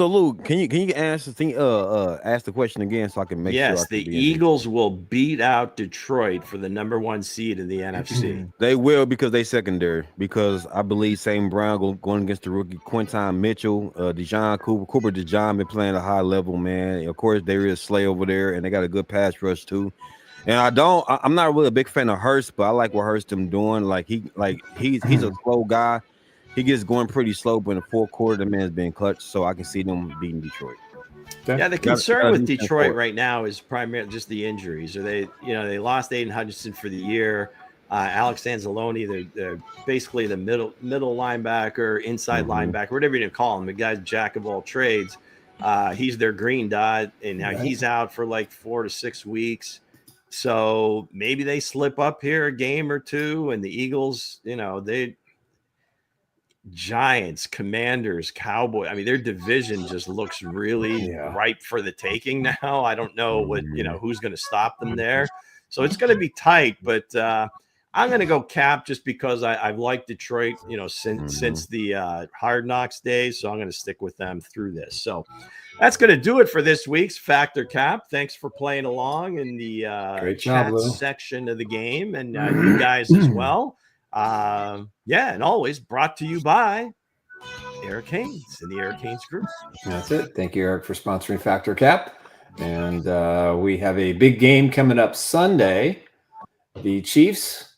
Lou, can you ask the question again so I can make sure? Yes, the Eagles will beat out Detroit for the #1 seed in the NFC. They will, because they secondary. Because I believe St. Brown going against the rookie Quinton Mitchell, Cooper DeJean been playing at a high level, man. Of course, there is Slay over there, and they got a good pass rush too. And I'm not really a big fan of Hurst, but I like what Hurst them doing. He's a slow guy. He gets going pretty slow, but in the fourth quarter, the man's being clutch, so I can see them beating Detroit. Yeah, the concern with Detroit right now is primarily just the injuries. Or they lost Aiden Hutchinson for the year. Alex Anzalone, they're basically the middle linebacker, inside linebacker, whatever you call him. The guy's jack of all trades. He's their green dot, and now he's out for like 4 to 6 weeks. So maybe they slip up here a game or two, and the Eagles, Giants, Commanders, Cowboys. I mean, their division just looks really ripe for the taking now. I don't know who's going to stop them there. So it's going to be tight, but I'm going to go cap just because I've liked Detroit, since the Hard Knocks days. So I'm going to stick with them through this. So that's going to do it for this week's Factor Cap. Thanks for playing along in the chat section of the game, and you guys as well. And always brought to you by Eric Haynes and the Eric Haynes Group. That's it. Thank you, Eric, for sponsoring Factor Cap. And we have a big game coming up Sunday. The Chiefs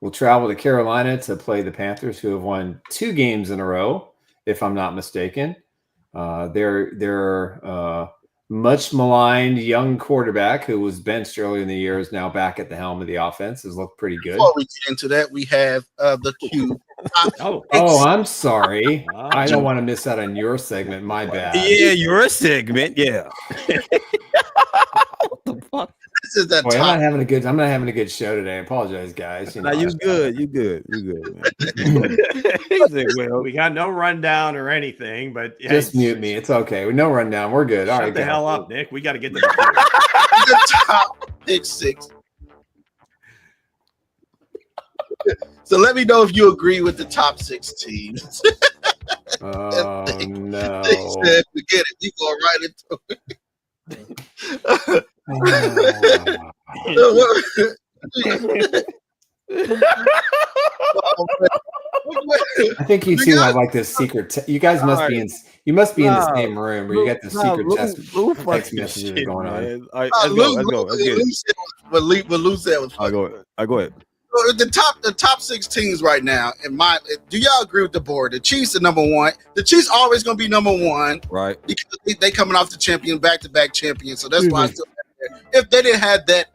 will travel to Carolina to play the Panthers, who have won 2 games in a row, if I'm not mistaken. Their much maligned young quarterback who was benched earlier in the year is now back at the helm of the offense. Has looked pretty good. Before we get into that, we have the Q. I'm sorry. I don't want to miss out on your segment. My bad. Yeah, your segment. Yeah. the fuck? This is the Boy, top. I'm not having a good show today. I apologize, guys. Nah, you good, man. He said, well, We got no rundown or anything, but just mute me. It's okay. No rundown. We're good. All shut right, the go. hell up, Nick. We got to get to The top pick 6. So let me know if you agree with the top 6 teams. Oh no! They said, forget it. You go right into it. I think you two have like this secret. You guys must be in. You must be in the same room where you got the secret text messages going on. All right, let's go. Let's get it. What Lou said was I'll go ahead. The top 6 teams right now. Do y'all agree with the board? The Chiefs are number 1. The Chiefs always going to be number 1, right? Because they coming off the back-to-back champion. So that's why I still have that. If they didn't have that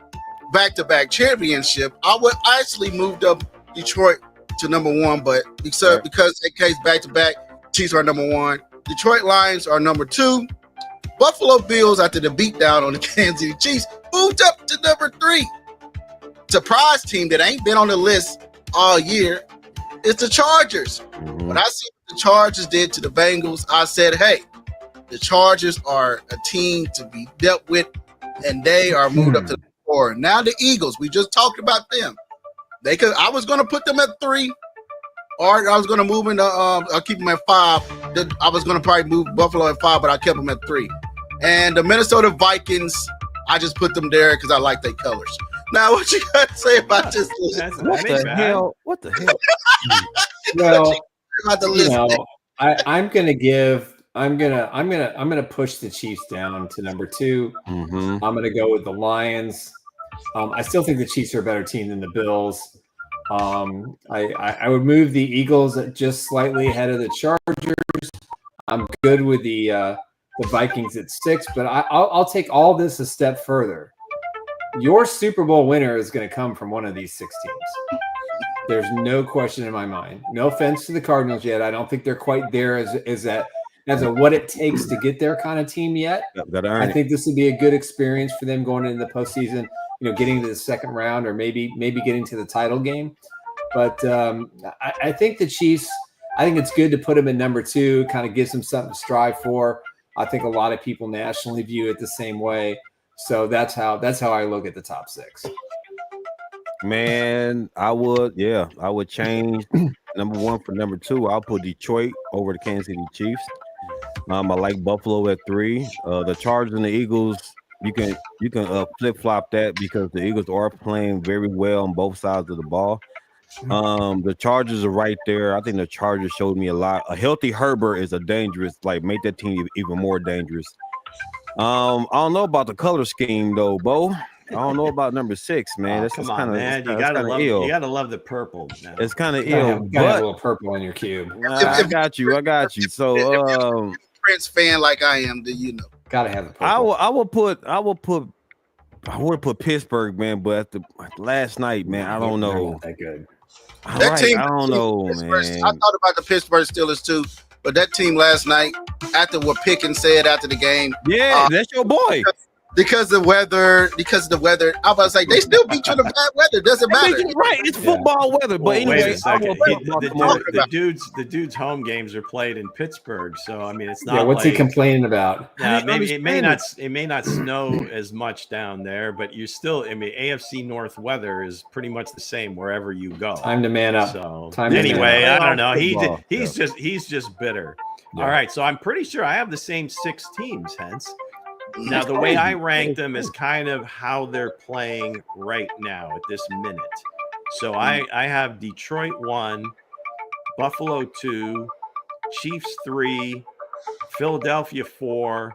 back-to-back championship, I would actually moved up Detroit to number 1. But because in case back-to-back, Chiefs are number 1. Detroit Lions are number 2. Buffalo Bills, after the beatdown on the Kansas City Chiefs, moved up to number 3. Surprise team that ain't been on the list all year is the Chargers. When I see what the Chargers did to the Bengals, I said, hey, the Chargers are a team to be dealt with, and they are moved up to the 4. Now the Eagles, we just talked about them. I was going to put them at 3, or I was going to move into, I'll keep them at 5. I was going to probably move Buffalo at 5, but I kept them at 3. And the Minnesota Vikings, I just put them there because I like their colors. Now, what you got to say about this list? What the hell? Well, about the list, I'm gonna push the Chiefs down to number 2. I'm gonna go with the Lions. I still think the Chiefs are a better team than the Bills. I would move the Eagles just slightly ahead of the Chargers. I'm good with the Vikings at 6, but I'll take all this a step further. Your Super Bowl winner is going to come from one of these 6 teams. There's no question in my mind. No offense to the Cardinals yet. I don't think they're quite there as a what it takes to get there kind of team yet. I think this would be a good experience for them going into the postseason, getting to the second round or maybe getting to the title game. But I think the Chiefs, I think it's good to put them in number 2, kind of gives them something to strive for. I think a lot of people nationally view it the same way. So that's how I look at the top 6. Man, I would change number 1 for number 2. I'll put Detroit over the Kansas City Chiefs. I like Buffalo at 3. The Chargers and the Eagles, you can flip flop that because the Eagles are playing very well on both sides of the ball. The Chargers are right there. I think the Chargers showed me a lot. A healthy Herbert is make that team even more dangerous. I don't know about the color scheme though, Bo. I don't know about number 6, man. That's come on, kind of man. You gotta love the purple. Man. It's kind of ill. Got a little purple in your cube. I got you. So, Prince fan like I am, do you know? Gotta have the purple. I would put Pittsburgh, man. But last night, man, I don't know. Not that good. That team, I don't know, man. I thought about the Pittsburgh Steelers too, but that team last night, after what Pickens said after the game, that's your boy. Because of the weather, I was like, they still beat you in the bad weather. Doesn't matter. Right, it's football weather. But anyway, wait a second. The dude's home games are played in Pittsburgh, so I mean, it's not. Yeah, what's he complaining about? Yeah, it may not snow as much down there, but you still. I mean, AFC North weather is pretty much the same wherever you go. Time to man up. So anyway, I don't know. He's just bitter. Yeah. All right, so I'm pretty sure I have the same 6 teams, Hense. Now, the way I rank them is kind of how they're playing right now at this minute. So I have Detroit 1, Buffalo 2, Chiefs 3, Philadelphia 4,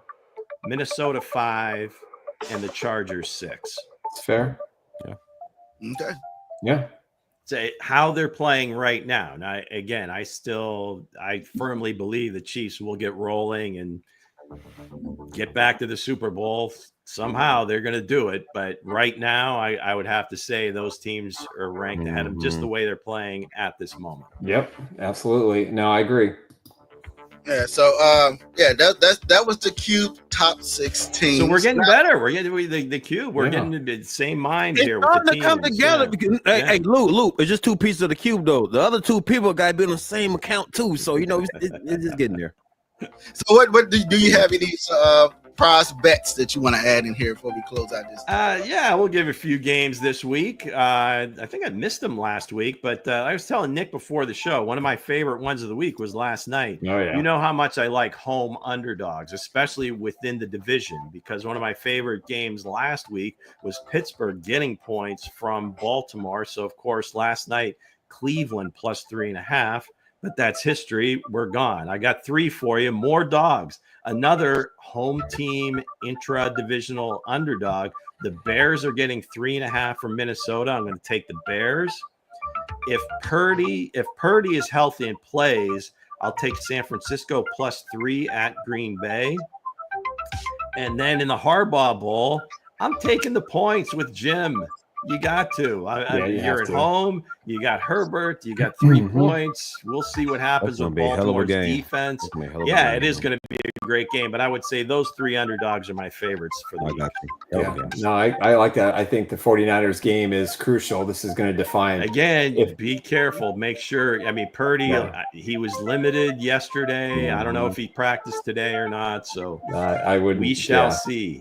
Minnesota 5, and the Chargers 6. It's fair. Yeah. Okay. Yeah. So how they're playing right now. Now, again, I firmly believe the Chiefs will get rolling and get back to the Super Bowl. Somehow they're going to do it. But right now, I would have to say those teams are ranked ahead of them just the way they're playing at this moment. Yep, absolutely. No, I agree. Yeah, so that was the Cube top 16. So we're getting better. We're getting the Cube. We're getting the same mind It's here with starting the to come teams. together. Yeah. Because, hey, Lou, it's just two pieces of the cube, though. The other two people got to be on the same account too. So it's just getting there. So what do you have any prize bets that you want to add in here before we close out this? Yeah, we'll give a few games this week. I think I missed them last week, but I was telling Nick before the show, one of my favorite ones of the week was last night. Oh, yeah. You know how much I like home underdogs, especially within the division, because one of my favorite games last week was Pittsburgh getting points from Baltimore. So, of course, last night, Cleveland plus 3.5. But that's history. We're gone. I got 3 for you. More dogs. Another home team intra-divisional underdog. The Bears are getting 3.5 from Minnesota. I'm going to take the Bears. If Purdy is healthy and plays, I'll take San Francisco plus 3 at Green Bay. And then in the Harbaugh Bowl, I'm taking the points with Jim. You got to. You're at home. You got Herbert. You got 3 points. We'll see what happens with Baltimore's defense. Yeah, it is going to be a great game. But I would say those 3 underdogs are my favorites for the week. No, I like that. I think the 49ers game is crucial. This is going to define. Again, be careful. Make sure. I mean, Purdy, he was limited yesterday. I don't know if he practiced today or not. So we shall see.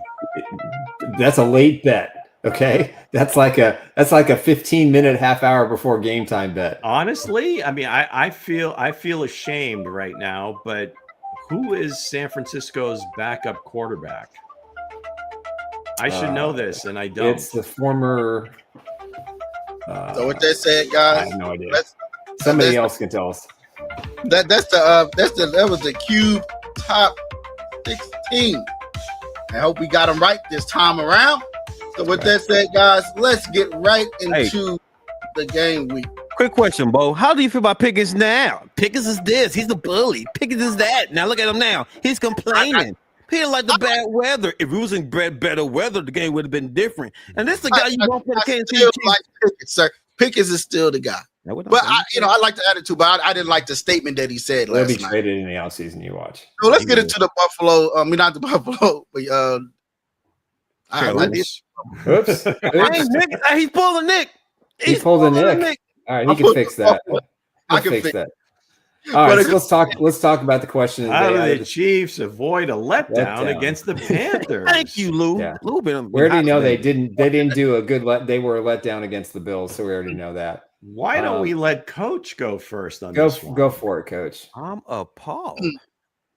That's a late bet. Okay, that's like a 15-minute, half hour before game time bet. Honestly, I mean, I feel ashamed right now, but who is San Francisco's backup quarterback? I should know this, and I don't. It's the former. So what they said, guys? I have no idea. Somebody else can tell us. That was the Cube top 16. I hope we got them right this time around. So with that said, guys, let's get right into the game week. Quick question, Bo. How do you feel about Pickens now? Pickens is this. He's the bully. Pickens is that. Now look at him now. He's complaining. He didn't like the bad weather. If it was in better weather, the game would have been different. And this is the guy you want for the Kansas City Chiefs. Like Pickens, sir. Pickens is still the guy. But I like the attitude, but I didn't like the statement that he said last night. He'll be traded in the offseason. You watch. So let's get into the Buffalo. Not the Buffalo, but Oops. Hey, Nick, he's pulling Nick. He's pulling Nick. All right, he can fix that. I can fix that. All right, so let's talk about the question. How do the Chiefs avoid a letdown against the Panthers? Thank you, Lou. Yeah. Lou we already know they didn't do a good they were let down against the Bills, so we already know that. Why don't we let Coach go first on this one? Go for it, Coach. I'm appalled.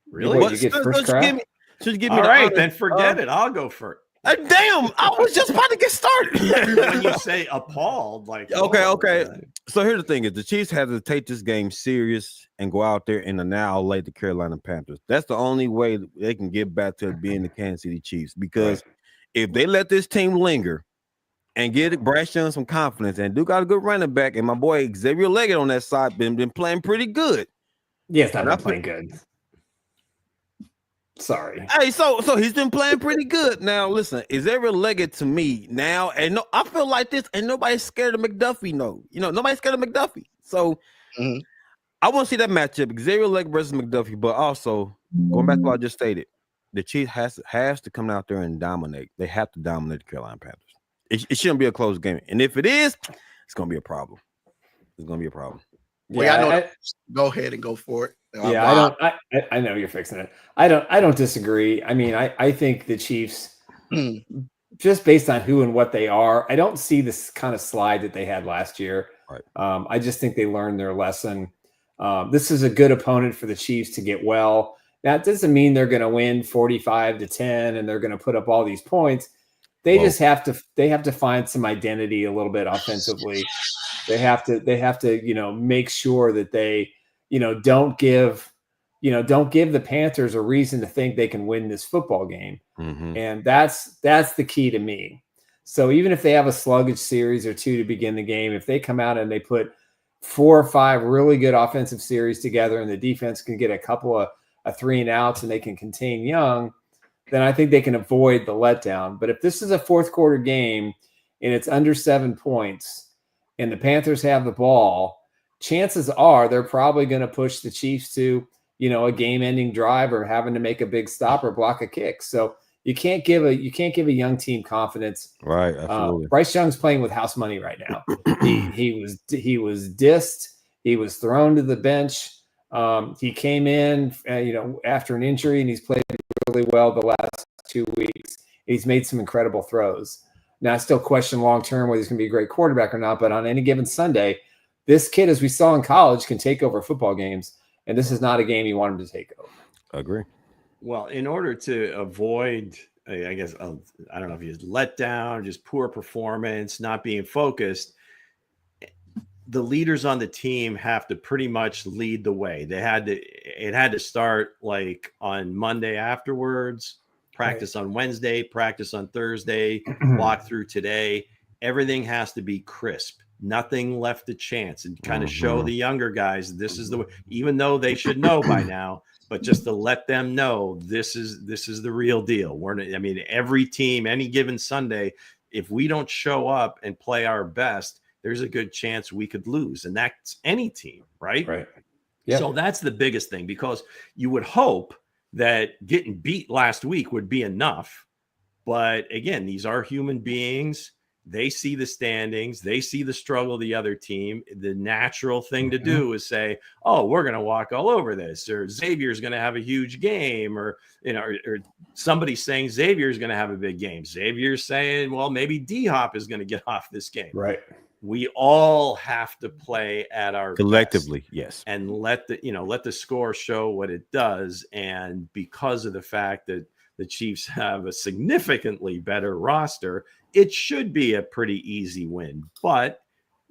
Really? What, you get first crack? All right, then forget it. I'll go first. Damn, I was just about to get started. When you say appalled, like okay. So here's the thing: is the Chiefs have to take this game serious and go out there and annihilate the Carolina Panthers. That's the only way they can get back to being the Kansas City Chiefs. Because if they let this team linger and get Bryce Young some confidence, and do got a good running back, and my boy Xavier Leggett on that side been playing pretty good. Yes, not playing good. Sorry. Hey, so he's been playing pretty good. Now, listen, Xavier Leggett to me now, and I feel like this, and nobody's scared of McDuffie. Nobody's scared of McDuffie. So I want to see that matchup, Xavier Leggett versus McDuffie. But also, going back to what I just stated, the Chiefs has to come out there and dominate. They have to dominate the Carolina Panthers. It shouldn't be a close game, and if it is, it's going to be a problem. It's going to be a problem. Yeah, go ahead and go for it. Yeah, I know you're fixing it. I don't disagree. I mean, I think the Chiefs, just based on who and what they are, I don't see this kind of slide that they had last year. Right. I just think they learned their lesson. This is a good opponent for the Chiefs to get well. Now, it doesn't mean they're going to win 45-10 and they're going to put up all these points. They just have to find some identity a little bit offensively. They have to, make sure that they, don't give the Panthers a reason to think they can win this football game. Mm-hmm. And that's the key to me. So even if they have a sluggish series or two to begin the game, if they come out and they put 4 or 5 really good offensive series together and the defense can get a couple of 3-and-outs and they can contain Young, then I think they can avoid the letdown. But if this is a fourth quarter game and it's under 7 points and the Panthers have the ball, chances are they're probably going to push the Chiefs to, a game-ending drive or having to make a big stop or block a kick. So you can't give a young team confidence. Right, absolutely. Bryce Young's playing with house money right now. he was dissed. He was thrown to the bench. He came in, after an injury, and he's played really well the last 2 weeks. He's made some incredible throws. Now, I still question long-term whether he's going to be a great quarterback or not, but on any given Sunday, this kid, as we saw in college, can take over football games, and this is not a game you want him to take over. I agree. Well, in order to avoid, I guess, I don't know if he's let down, just poor performance, not being focused, the leaders on the team have to pretty much lead the way. It had to start like on Monday afterwards, practice on Wednesday, practice on Thursday, walk through today. Everything has to be crisp. Nothing left to chance, and kind of show the younger guys this is the way, even though they should know by now, but just to let them know this is the real deal. Every team, any given Sunday, if we don't show up and play our best, there's a good chance we could lose, and that's any team, right? Right. Yeah. So that's the biggest thing, because you would hope that getting beat last week would be enough, but again, these are human beings. They see the standings. They see the struggle of the other team. The natural thing to do is say, oh, we're going to walk all over this, or Xavier's going to have a huge game, or somebody's saying Xavier's going to have a big game. Xavier's saying, well, maybe D-Hop is going to get off this game. Right. We all have to play at our collectively, best, yes, and let the score show what it does. And because of the fact that the Chiefs have a significantly better roster, it should be a pretty easy win, but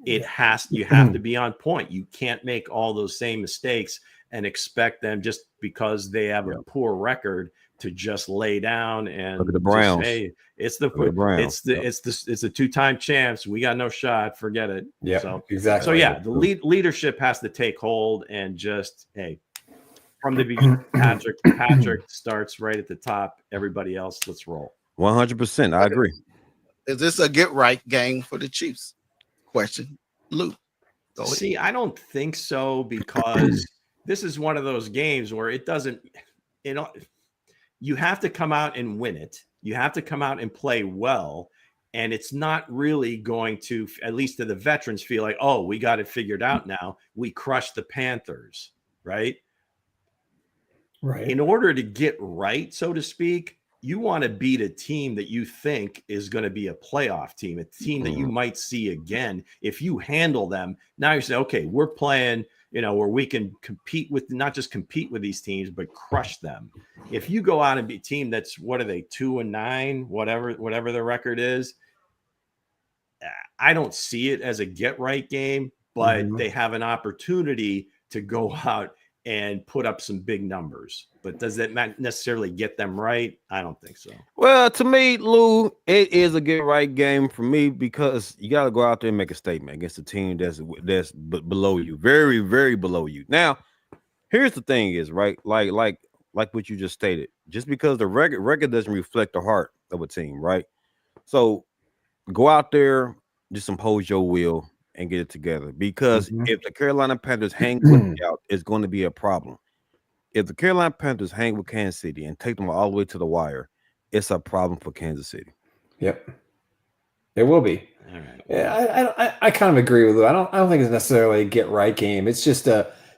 you have to be on point. You can't make all those same mistakes and expect them, just because they have a poor record, to just lay down and look at the Browns. Hey, it's the two-time champs. We got no shot. Forget it. Yeah, so, exactly. So yeah, the leadership has to take hold, and just, hey, from the beginning, Patrick starts right at the top. Everybody else, let's roll. 100%. I agree. Is this a get right game for the Chiefs? Question, Lou. See, I don't think so, because this is one of those games where it doesn't, you have to come out and win it. You have to come out and play well. And it's not really going to, at least to the veterans, feel like, oh, we got it figured out now. We crushed the Panthers, right? Right. In order to get right, so to speak, you want to beat a team that you think is going to be a playoff team, a team that you might see again. If you handle them, now you say, okay, we're playing, where we can compete with, not just compete with these teams, but crush them. If you go out and be a team that's, what are they, 2-9, whatever the record is, I don't see it as a get right game, but they have an opportunity to go out and put up some big numbers. But does that not necessarily get them right? I don't think so. Well, to me, Lou, it is a get right game for me, because you got to go out there and make a statement against a team that's below you, very, very below you. Now, here's the thing is, right, like what you just stated, just because the record doesn't reflect the heart of a team, right? So go out there, just impose your will and get it together, because if the Carolina Panthers hang with you out, it's going to be a problem. If the Carolina Panthers hang with Kansas City and take them all the way to the wire, it's a problem for Kansas City. Yep, it will be. All right. Yeah, I kind of agree with you. I don't think it's necessarily a get right game. It's just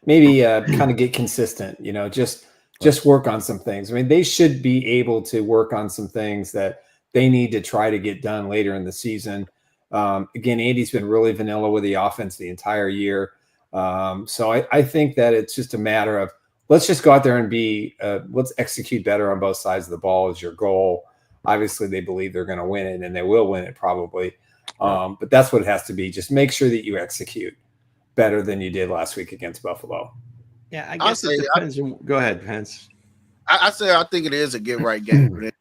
maybe kind of get consistent. Just work on some things. I mean, they should be able to work on some things that they need to try to get done later in the season. Again, Andy's been really vanilla with the offense the entire year. So I think that it's just a matter of, let's just go out there and let's execute better on both sides of the ball is your goal. Obviously, they believe they're going to win it, and they will win it probably. But that's what it has to be. Just make sure that you execute better than you did last week against Buffalo. Yeah, I guess it depends. Go ahead, Hense. I think it is a get right game.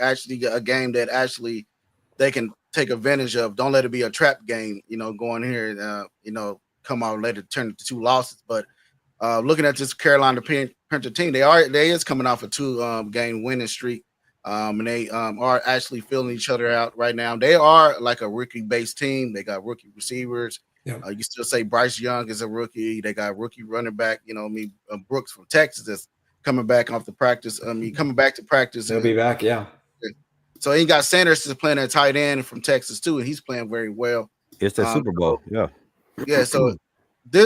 Actually a game that actually they can take advantage of. Don't let it be a trap game, going here and, come out later, turn it to 2 losses. But looking at this Carolina Panther team, they is coming off a 2 game winning streak. And they are actually filling each other out right now. They are like a rookie-based team. They got rookie receivers. Yep. You still say Bryce Young is a rookie. They got rookie running back, Brooks from Texas that's coming back off the practice. Coming back to practice. He'll be back, yeah. So he got Sanders is playing at tight end from Texas too, and he's playing very well. It's the Super Bowl, yeah. Yeah, so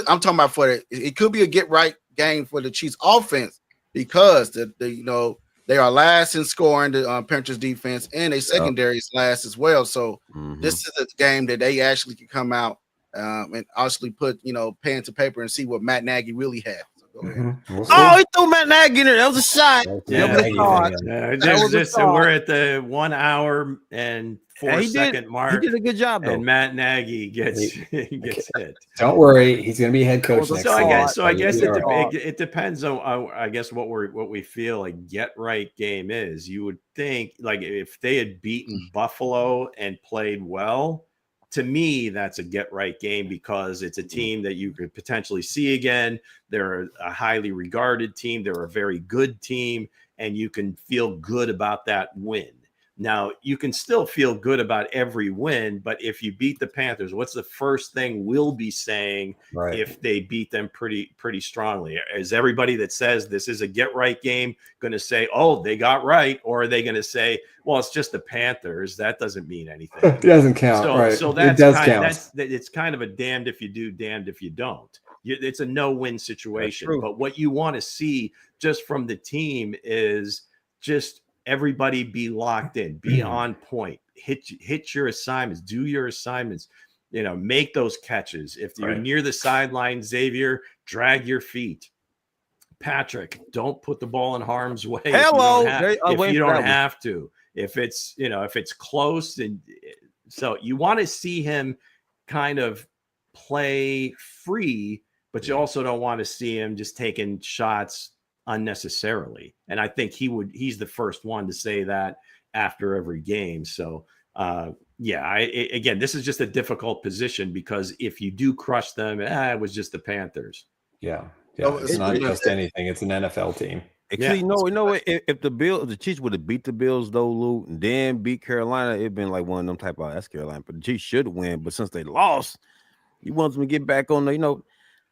I'm talking about it could be a get right game for the Chiefs offense because they are last in scoring, the Panthers defense, and their secondary is last as well. So this is a game that they actually can come out and actually put pen to paper and see what Matt Nagy really has. So go ahead. Oh, he threw Matt Nagy in there. That was a shot. We're at the 1 hour and 4-second mark. He did a good job, though. And Matt Nagy gets hit. Don't worry, he's going to be head coach next year. So I guess it depends on I guess what we feel a get right game is. You would think like if they had beaten Buffalo and played well, to me that's a get right game because it's a team that you could potentially see again. They're a highly regarded team. They're a very good team, and you can feel good about that win. Now, you can still feel good about every win, but if you beat the Panthers, what's the first thing we'll be saying if they beat them pretty strongly? Is everybody that says this is a get-right game going to say, oh, they got right? Or are they going to say, well, it's just the Panthers. That doesn't mean anything. It doesn't count, So it does count. It's kind of a damned if you do, damned if you don't. It's a no-win situation. But what you want to see just from the team is just – everybody be locked in, be on point, hit your assignments, do your assignments, make those catches. If you're near the sideline, Xavier, drag your feet. Patrick, don't put the ball in harm's way. If you don't have to. If it's close, and so you want to see him kind of play free, but you also don't want to see him just taking shots unnecessarily. And I think he's the first one to say that after every game. So again, this is just a difficult position because if you do crush them, it was just the Panthers. Yeah. It's not just anything. It's an NFL team. Actually, if the Chiefs would have beat the Bills though, Lou, and then beat Carolina, it'd been like one of them type of that's Carolina. But the Chiefs should win. But since they lost, you want them to get back on the,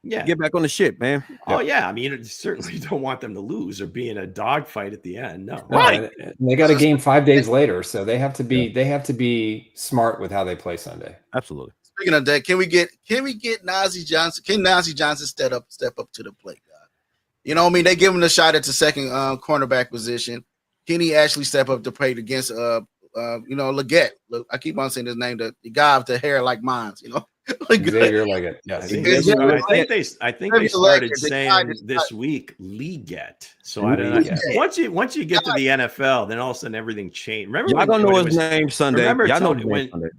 get back on the ship, man. Oh yeah, I mean, you certainly don't want them to lose or be in a dogfight at the end. No, right. They got a game 5 days later, so they have to be smart with how they play Sunday. Absolutely. Speaking of that, can we get Najee Johnson? Can Najee Johnson step up to the plate, God? They give him the shot at the second cornerback position. Can he actually step up to plate against Leggett? Look, I keep on saying his name, the guy with the hair like mine, Xavier Leggett. Yes. I think they started saying this week Leggett. So I don't know. Once you get to the NFL, then all of a sudden everything changed. Remember, I don't know his name Sunday. Remember,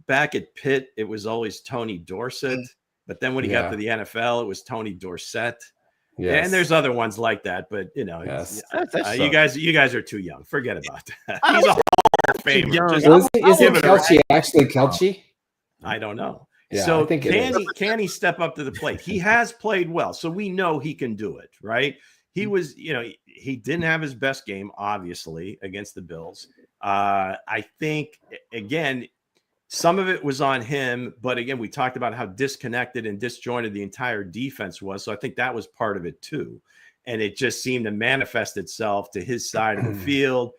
back at Pitt, it was always Tony Dorsett, but then when he got to the NFL, it was Tony Dorsett. Yes. And there's other ones like that, but you guys are too young. Forget about that. He's a Hall of Famer. Isn't Kelce actually Kelce? I don't know. Yeah, so can he step up to the plate? He has played well, so we know he can do it, right? He was, he didn't have his best game, obviously, against the Bills. I think, again, some of it was on him, but again, we talked about how disconnected and disjointed the entire defense was. So I think that was part of it too. And it just seemed to manifest itself to his side of the field.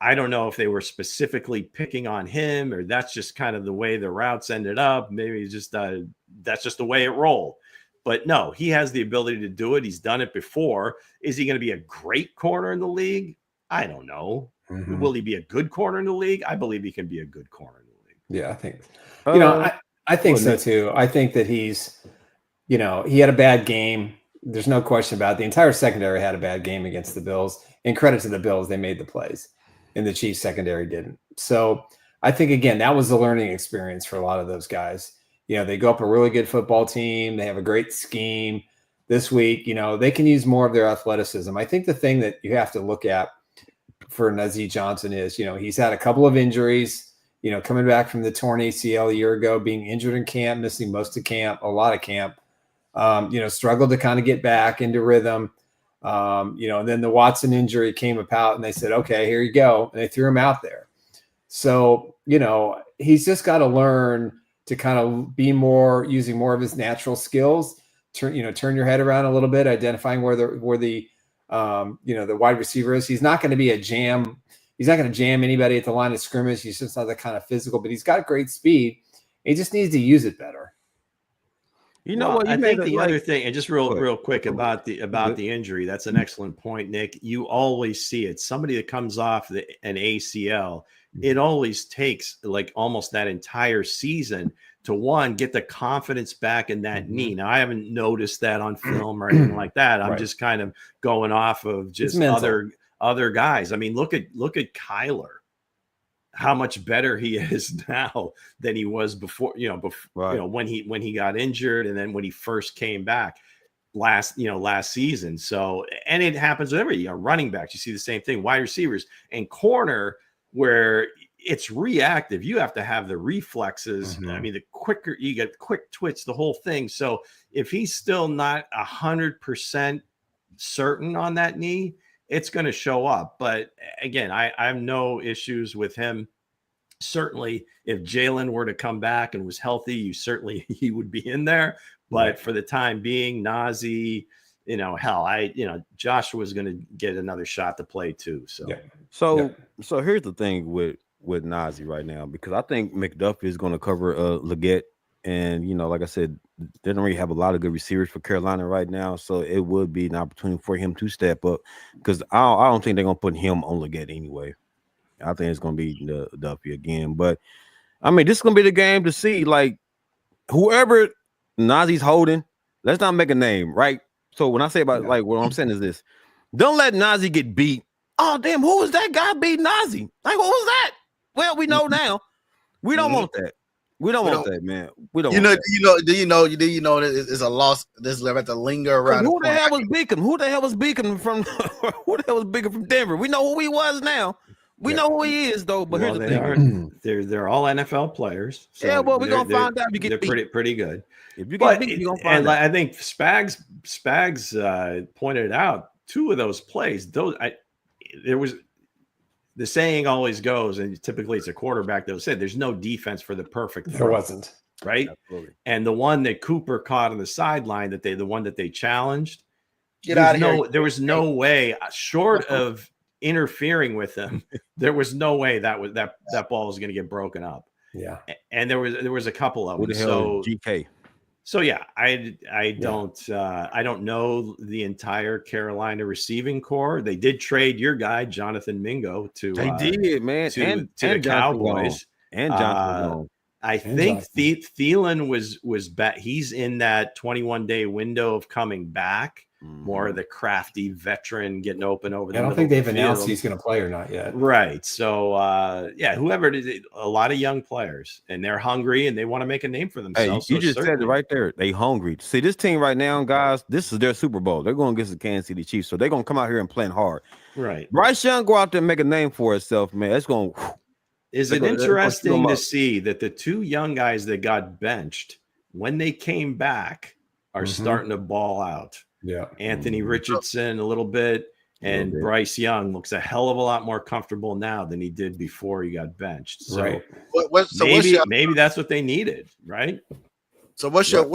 I don't know if they were specifically picking on him or that's just kind of the way the routes ended up. Maybe just that's just the way it rolled. But no, he has the ability to do it. He's done it before. Is he going to be a great corner in the league? I don't know. Will he be a good corner in the league? I believe he can be a good corner in the league. Yeah, I think. I think so too. I think that he's, he had a bad game. There's no question about it. The entire secondary had a bad game against the Bills. And credit to the Bills, they made the plays. And the Chiefs secondary didn't. So I think, again, that was a learning experience for a lot of those guys. They go up a really good football team. They have a great scheme this week. They can use more of their athleticism. I think the thing that you have to look at for Najee Johnson is, he's had a couple of injuries, coming back from the torn ACL a year ago, being injured in camp, missing most of camp, a lot of camp, struggled to kind of get back into rhythm. And then the Watson injury came about and they said, okay, here you go. And they threw him out there. So, he's just got to learn to kind of be using more of his natural skills, turn your head around a little bit, identifying where the wide receiver is. He's not going to be a jam. He's not going to jam anybody at the line of scrimmage. He's just not that kind of physical, but he's got great speed. He just needs to use it better. You know what? I think the other thing, and just real quick about the injury, that's an excellent point, Nick. You always see it. Somebody that comes off an ACL, it always takes like almost that entire season to get the confidence back in that knee. Now, I haven't noticed that on film or anything like that. I'm just kind of going off of just other guys. I mean, look at Kyler. How much better he is now than he was before, when he got injured and then when he first came back last season. So, and it happens with every running backs. You see the same thing, wide receivers and corner, where it's reactive. You have to have the reflexes. I mean, the quicker you get quick twitch, the whole thing. So if he's still not 100% certain on that knee, it's going to show up. But again, I have no issues with him. Certainly, if Jalen were to come back and was healthy, he would be in there. But for the time being, Najee, Joshua's going to get another shot to play too. So, So here's the thing with Najee right now, because I think McDuffie is going to cover Leggett, and like I said, they don't really have a lot of good receivers for Carolina right now, so it would be an opportunity for him to step up, because I don't think they're going to put him on Leggett anyway. I think it's going to be Duffy again. But I mean, this is going to be the game to see, like, whoever Nazee's holding, let's not make a name, right? So when I say about like what I'm saying is this: don't let Najee get beat. Oh damn, who was that guy beating Najee? Like, what was that? Well, we know now. We don't want that. We don't want that, man. We don't. Do you know that it's a loss? This will have to linger around. Who the hell was Beacon? Who the hell was Beacon from? Who the hell was Beacon from Denver? We know who he was now. We know who he is though. But here's the thing: they're all NFL players. So well, we're gonna find out. If you get they're pretty good. If you get beat, you're gonna find out. I think Spags pointed out two of those plays. There was. The saying always goes, and typically it's a quarterback that will say, there's no defense for the perfect throw. There wasn't. Right? Absolutely. And the one that Cooper caught on the sideline, the one that they challenged, there was no way, short of interfering with him, there was no way that ball was going to get broken up. Yeah. And there was a couple of them. Who the hell is GK? So yeah, I don't know the entire Carolina receiving core. They did trade your guy Jonathan Mingo to the Cowboys. And Johnson. I think Thielen was back. He's in that 21-day window of coming back. More of the crafty veteran getting open over. I don't think they've announced he's going to play or not yet. Right. So whoever it is, a lot of young players, and they're hungry and they want to make a name for themselves. Hey, you just said it right there. They hungry. See, this team right now, guys, this is their Super Bowl. They're going against the Kansas City Chiefs, so they're going to come out here and play hard. Right. Bryce Young go out there and make a name for itself, man. It's going. Is it interesting to see that the two young guys that got benched, when they came back, are starting to ball out? Yeah, Anthony Richardson a little bit, and Bryce Young looks a hell of a lot more comfortable now than he did before he got benched. So, maybe that's what they needed, right? So what's your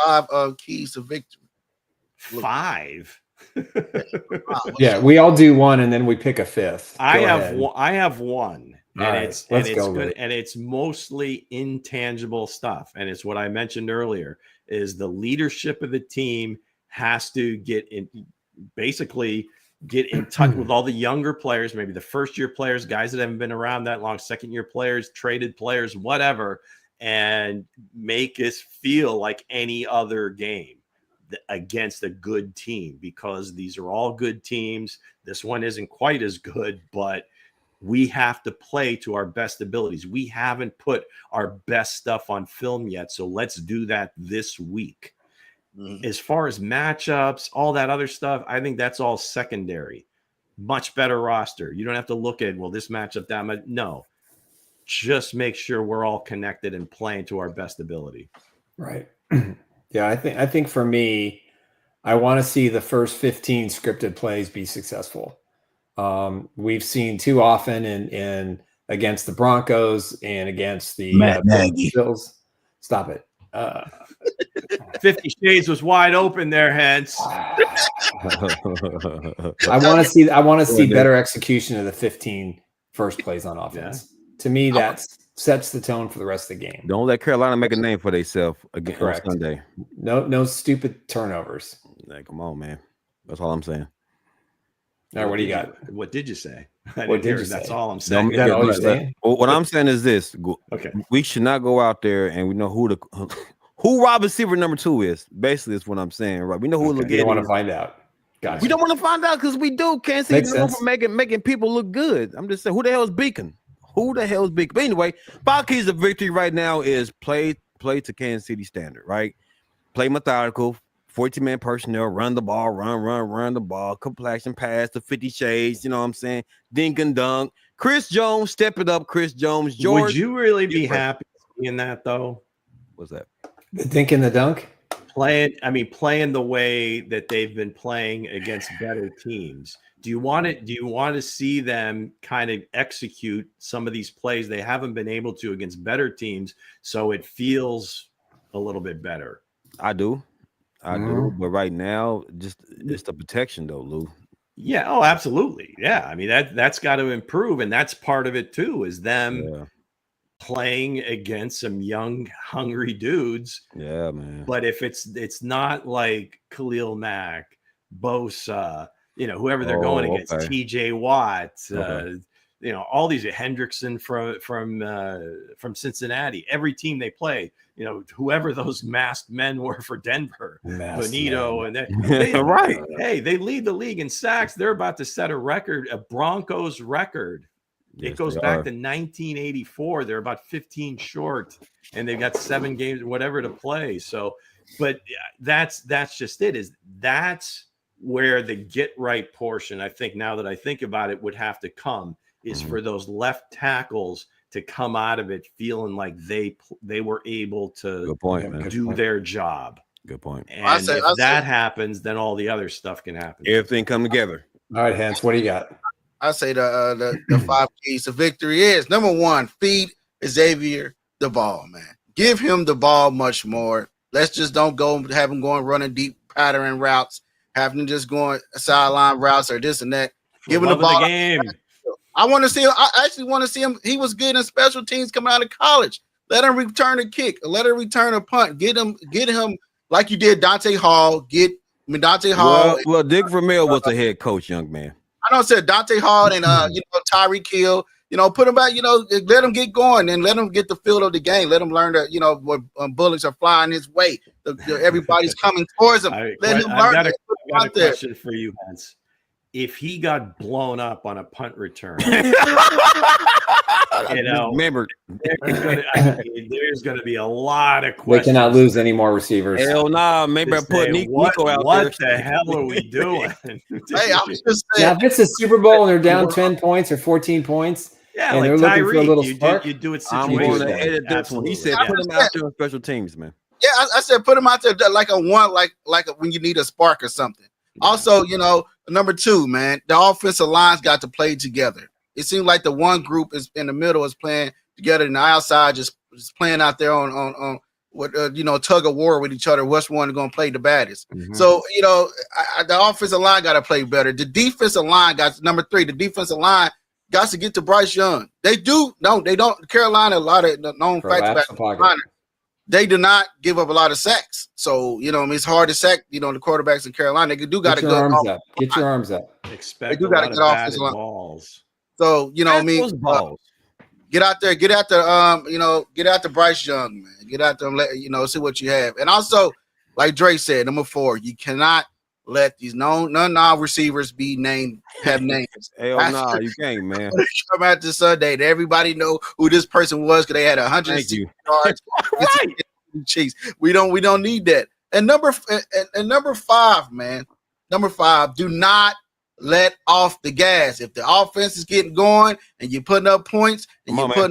5 keys to victory? 5. Yeah, we all do one, and then we pick a fifth. I have one. And it's good, and it's mostly intangible stuff. And it's what I mentioned earlier: is the leadership of the team has to get in touch with all the younger players, maybe the first year players, guys that haven't been around that long, second year players, traded players, whatever, and make us feel like any other game against a good team, because these are all good teams. This one isn't quite as good, but we have to play to our best abilities. We haven't put our best stuff on film yet, so let's do that this week. As far as matchups, all that other stuff, I think that's all secondary. Much better roster. You don't have to look at, this matchup, that much. No. Just make sure we're all connected and playing to our best ability. Right. Yeah, I think for me, I want to see the first 15 scripted plays be successful. We've seen too often in against the Broncos and against the Bills Stop it. 50 Shades was wide open there, Hence. I want to see better execution of the 15 first plays on offense. Yeah. To me, that sets the tone for the rest of the game. Don't let Carolina make a name for themselves again on Sunday. No stupid turnovers. Hey, come on, man. That's all I'm saying. All right, what do you got? What did you say? What did you say? That's all I'm saying. What I'm saying is this. Okay. We should not go out there and we know who wide receiver number 2 is. Basically, that's what I'm saying, right? We know who we don't want to find out. Gotcha. We don't want to find out because we do. Can't see no for making people look good. I'm just saying, who the hell is Beacon? Who the hell is Beacon? But anyway, 5 keys of victory right now is play to Kansas City standard, right? Play methodical, 14-man personnel, run the ball, run the ball, complexion pass to 50 Shades, you know what I'm saying? Dink and dunk. Chris Jones, step it up, Chris Jones. George, would you really be happy in that though? What's that? The dink and the dunk? Playing the way that they've been playing against better teams. Do you want to see them kind of execute some of these plays they haven't been able to against better teams so it feels a little bit better? I do. But right now, it's the protection though, Lou. Yeah, oh, absolutely. Yeah. I mean, that's got to improve, and that's part of it too, is them playing against some young, hungry dudes. Yeah, man. But if it's not like Khalil Mack, Bosa, whoever they're going against, TJ Watt, all these Hendrickson from Cincinnati, every team they play, whoever those masked men were for Denver, Bonito, and they right. Hey, they lead the league in sacks. They're about to set a Broncos record. It goes back to 1984. They're about 15 short, and they've got 7 games, whatever, to play. So, but that's just it. That's where the get right portion, I think, now that I think about it, would have to come, is for those left tackles to come out of it feeling like they were able to do their job. Good point. And if that happens, then all the other stuff can happen. Everything come together. All right, Hans, what do you got? I say the 5 keys to victory is, number 1, feed Xavier the ball, man. Give him the ball much more. Let's just don't have him going running deep pattern routes, have him just going sideline routes or this and that. Give him the ball. I want to see him. I actually want to see him. He was good in special teams coming out of college. Let him return a kick. Let him return a punt. Get him like you did Dante Hall. Dante Hall. Well, Dick Vermeil was the head coach, young man. I don't say Dante Hall and Tyreek Hill. Put him back. Let him get going and let him get the feel of the game. Let him learn that when bullets are flying his way, everybody's coming towards him. Let him learn. I got a question for you, Hans. If he got blown up on a punt return, remember, there's going to be a lot of questions. We cannot lose any more receivers. Hell nah, maybe I put Nico out there. What the hell are we doing? Hey, I was just saying. Now, if it's a Super Bowl and they're down 10 points or 14 points, and like they're looking for a little spark, you do it I'm going to situationally. edit this one. He said put him out there on special teams, man. Yeah, I said put him out there like a one, like when you need a spark or something. Also, number 2, man, the offensive line's got to play together. It seems like the one group is in the middle is playing together, and the outside just playing out there on what tug of war with each other. Which one is going to play the baddest? Mm-hmm. So the offensive line got to play better. The defensive line number 3. The defensive line got to get to Bryce Young. They do. No, they don't. Carolina, a lot of known facts back. They do not give up a lot of sacks. So, it's hard to sack, the quarterbacks in Carolina. They do got to go. Get your arms up. Expect a lot of batted balls. So, balls. Get out there, get after Bryce Young, man. Get out there and see what you have. And also, like Dre said, number 4, you cannot let these none receivers have names. Hell no, you can't, man. Come out this Sunday that everybody know who this person was because they had 160 yards. Right. Chiefs. We don't need that. And number 5, man. Number 5, do not let off the gas. If the offense is getting going and you're putting up points and I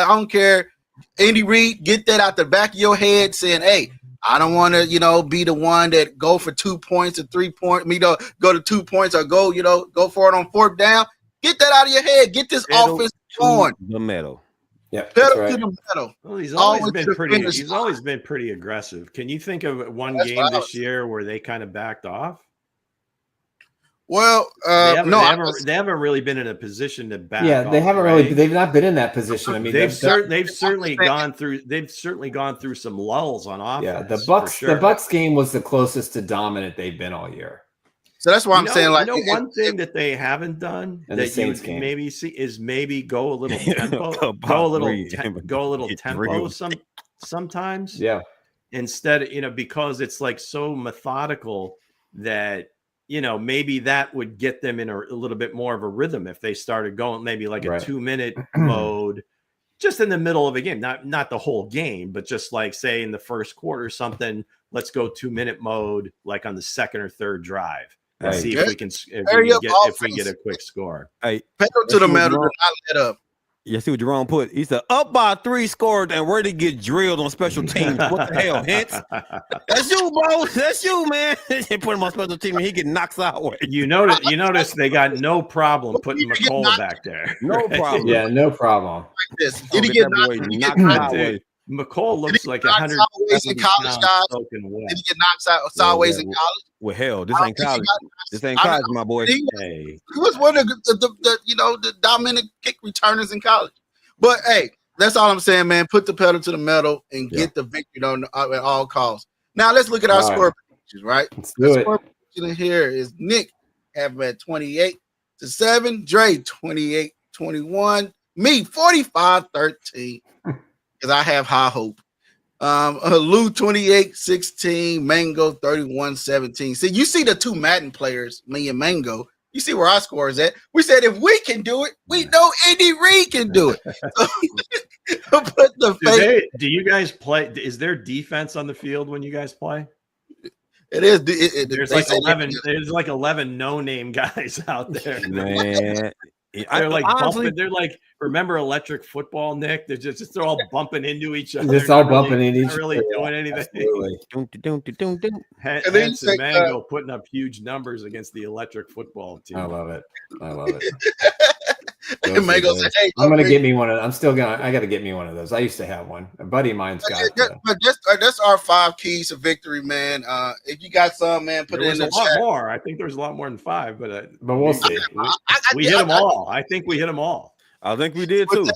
don't care, Andy Reid, get that out the back of your head saying, hey, I don't want to, be the one that go for 2 points or 3 points. Go to 2 points or go for it on 4th down. Get that out of your head. Get this offense going. The middle. Yep, Pedal right. to the metal. Well, he's always Always been to pretty. finish He's always been pretty aggressive. Can you think of one That's game what I this was year where they kind of backed off? Well, They haven't really been in a position to back. Yeah, they off, haven't right? really. They've not been in that position. I mean, they've certainly gone through. They've certainly gone through some lulls on offense. Yeah, the for Bucks. sure. The Bucks game was the closest to dominant they've been all year. So that's why I'm saying, like, one thing that they haven't done And the that you Saints game. maybe see is maybe go a little tempo, go a little tempo sometimes. Yeah. Instead, because it's like so methodical that maybe that would get them in a little bit more of a rhythm if they started going maybe like a 2-minute mode just in the middle of a game, not the whole game, but just like say in the first quarter or something. Let's go 2-minute mode, like on the second or third drive. And see if we can get a quick score. Hey, pedal to the metal, do not let up. You see what Jerome put? He said, up by 3 scores and ready to get drilled on special teams. What the hell, Hence? That's you, bro. That's you, man. They put him on special team and he get knocked sideways. You notice they got no problem putting McCall back there. No problem. Yeah, no problem. Like this. Did he get knocked sideways? McCall looks like 100 sideways in college, guys? Did he get knocked sideways in college? Well, hell, this ain't college. This ain't college, my boy. He was one of the dominant kick returners in college. But hey, that's all I'm saying, man. Put the pedal to the metal and get the victory at all costs. Now let's look at our score predictions, right? Let's do it. Score prediction in here is Nick having at 28-7, Dre 28-21, me 45-13. Because I have high hope. Lou 28-16, Mango 31-17. See, you see the two Madden players, me and Mango. You see where our score is at. We said if we can do it, we know Andy Reid can do it. So, put the do you guys play? Is there defense on the field when you guys play? It is. There's like 11. There's like 11 no-name guys out there. Man. They're like bumping. They're like, remember electric football, Nick? They're all bumping into each other. Just all bumping into each other. Not really doing anything. Hense and Mango putting up huge numbers against the electric football team. I love it. And Mango said, "Hey, I'm gonna get me one of. I got to get me one of those. I used to have one. A buddy of mine's got. But that's our 5 keys to victory, man. If you got some, man, put it in the chat. There's a lot more. I think there's a lot more than 5, but we'll see. We hit them all. I think we hit them all. I think we did too.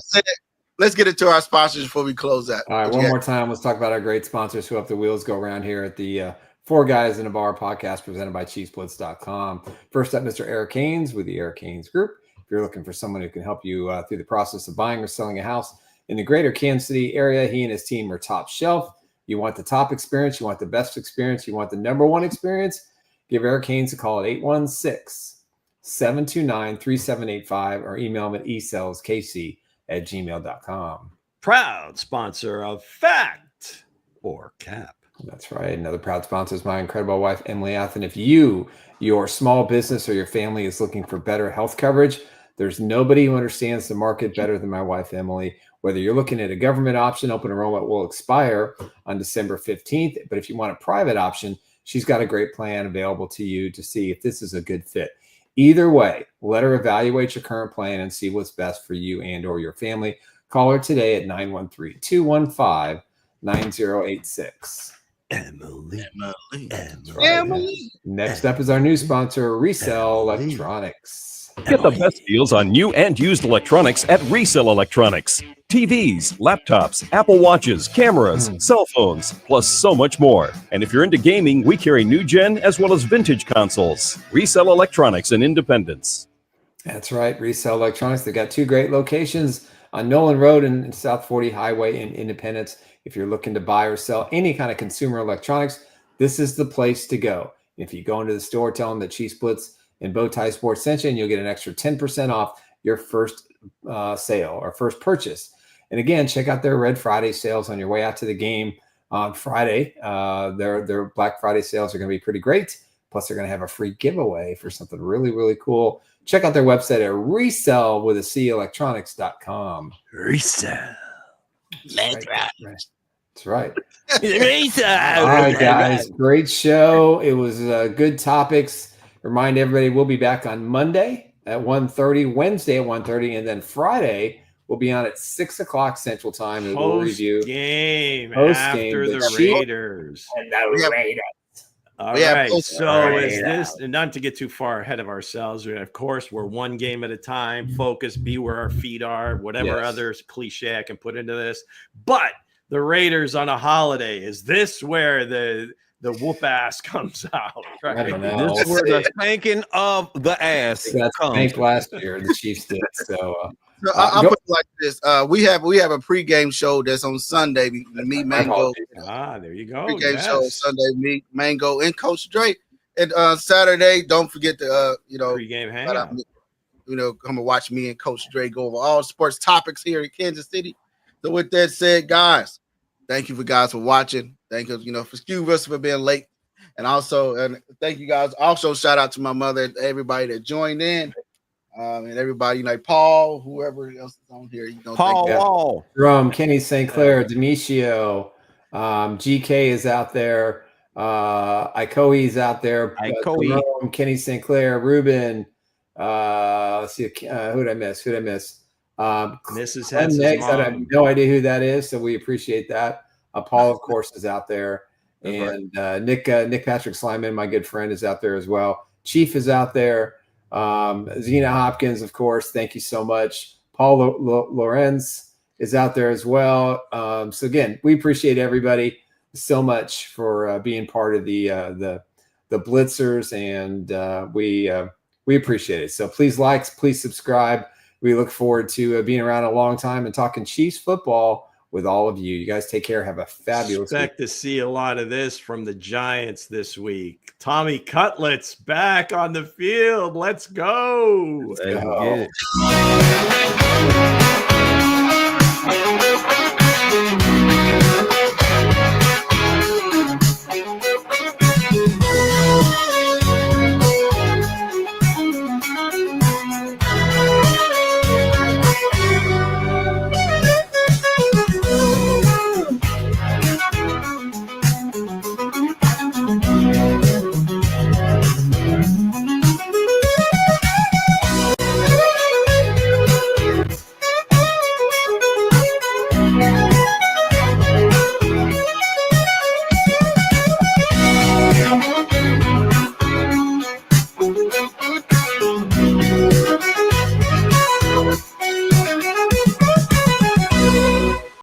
Let's get into our sponsors before we close that. All right, one more time. Let's talk about our great sponsors who help the wheels go around here at the Four Guys in a Bar podcast presented by ChiefsBlitz.com. First up, Mr. Eric Haynes with the Eric Haynes Group. If you're looking for someone who can help you through the process of buying or selling a house in the greater Kansas City area, he and his team are top shelf. You want the top experience, you want the best experience, you want the number one experience, give Eric Haynes a call at 816-729-3785 or email him at esaleskc@gmail.com. Proud sponsor of Fact or Cap. That's right. Another proud sponsor is my incredible wife, Emily Athan. If your small business or your family is looking for better health coverage, there's nobody who understands the market better than my wife, Emily. Whether you're looking at a government option, open enrollment will expire on December 15th. But if you want a private option, she's got a great plan available to you to see if this is a good fit. Either way, let her evaluate your current plan and see what's best for you and or your family. Call her today at 913-215-9086. Emily. Next up is our new sponsor, Resell Electronics. Get the best deals on new and used electronics at Resell Electronics. TVs, laptops, Apple Watches, cameras, cell phones, plus so much more. And if you're into gaming, we carry new gen as well as vintage consoles. Resell Electronics in Independence. That's right, Resell Electronics. They got 2 great locations on Nolan Road and South 40 Highway in Independence. If you're looking to buy or sell any kind of consumer electronics, this is the place to go. If you go into the store, tell them that Chiefs Blitz and Bowtie Sports sent you, and you'll get an extra 10% off your first sale or first purchase. And again, check out their Red Friday sales on your way out to the game on Friday. Their Black Friday sales are going to be pretty great. Plus, they're going to have a free giveaway for something really, really cool. Check out their website at resellwithacelelectronics.com. Resell. That's right. All right, guys. Great show. It was good topics. Remind everybody we'll be back on Monday at 1:30, Wednesday at 1:30, and then Friday will be on at 6 o'clock Central Time. And we'll review game post after game, the Raiders. And the Raiders. All right. So is this, and not to get too far ahead of ourselves, of course, we're one game at a time. Focus, be where our feet are, whatever other cliche I can put into this. But the Raiders on a holiday, is this where the whoop ass comes out? Right? I don't know. This is where the spanking of the ass That's comes. spanked last year. The Chiefs did. So I'll put it like this. We have a pregame show that's on Sunday. Me, Mango. There you go. Pregame show Sunday. Me, Mango, and Coach Dre. And Saturday, don't forget to pregame hangout. Come and watch me and Coach Dre go over all sports topics here in Kansas City. So with that said, guys, thank you for watching. Thank you, for excuse us for being late. And thank you guys. Also, shout out to my mother and everybody that joined in. And everybody, like Paul, whoever else is on here, Paul Wall, Jerome, Kenny St. Clair, Demetrio, GK is out there, Ikoe's out there, Jerome, Kenny St. Clair, Ruben. Let's see, who'd I miss? Mrs. Hense's I have no idea who that is, so we appreciate that. Paul, of course, is out there, and Nick Patrick Slyman, my good friend, is out there as well. Chief is out there. Zena Hopkins, of course, thank you so much. Paul Lorenz is out there as well. So again, we appreciate everybody so much for being part of the Blitzers, and we appreciate it. So please please subscribe. We look forward to being around a long time and talking Chiefs football with all of you. You guys take care. Have a fabulous week. Expect to see a lot of this from the Giants this week. Tommy Cutlets back on the field. Let's go. Let's go.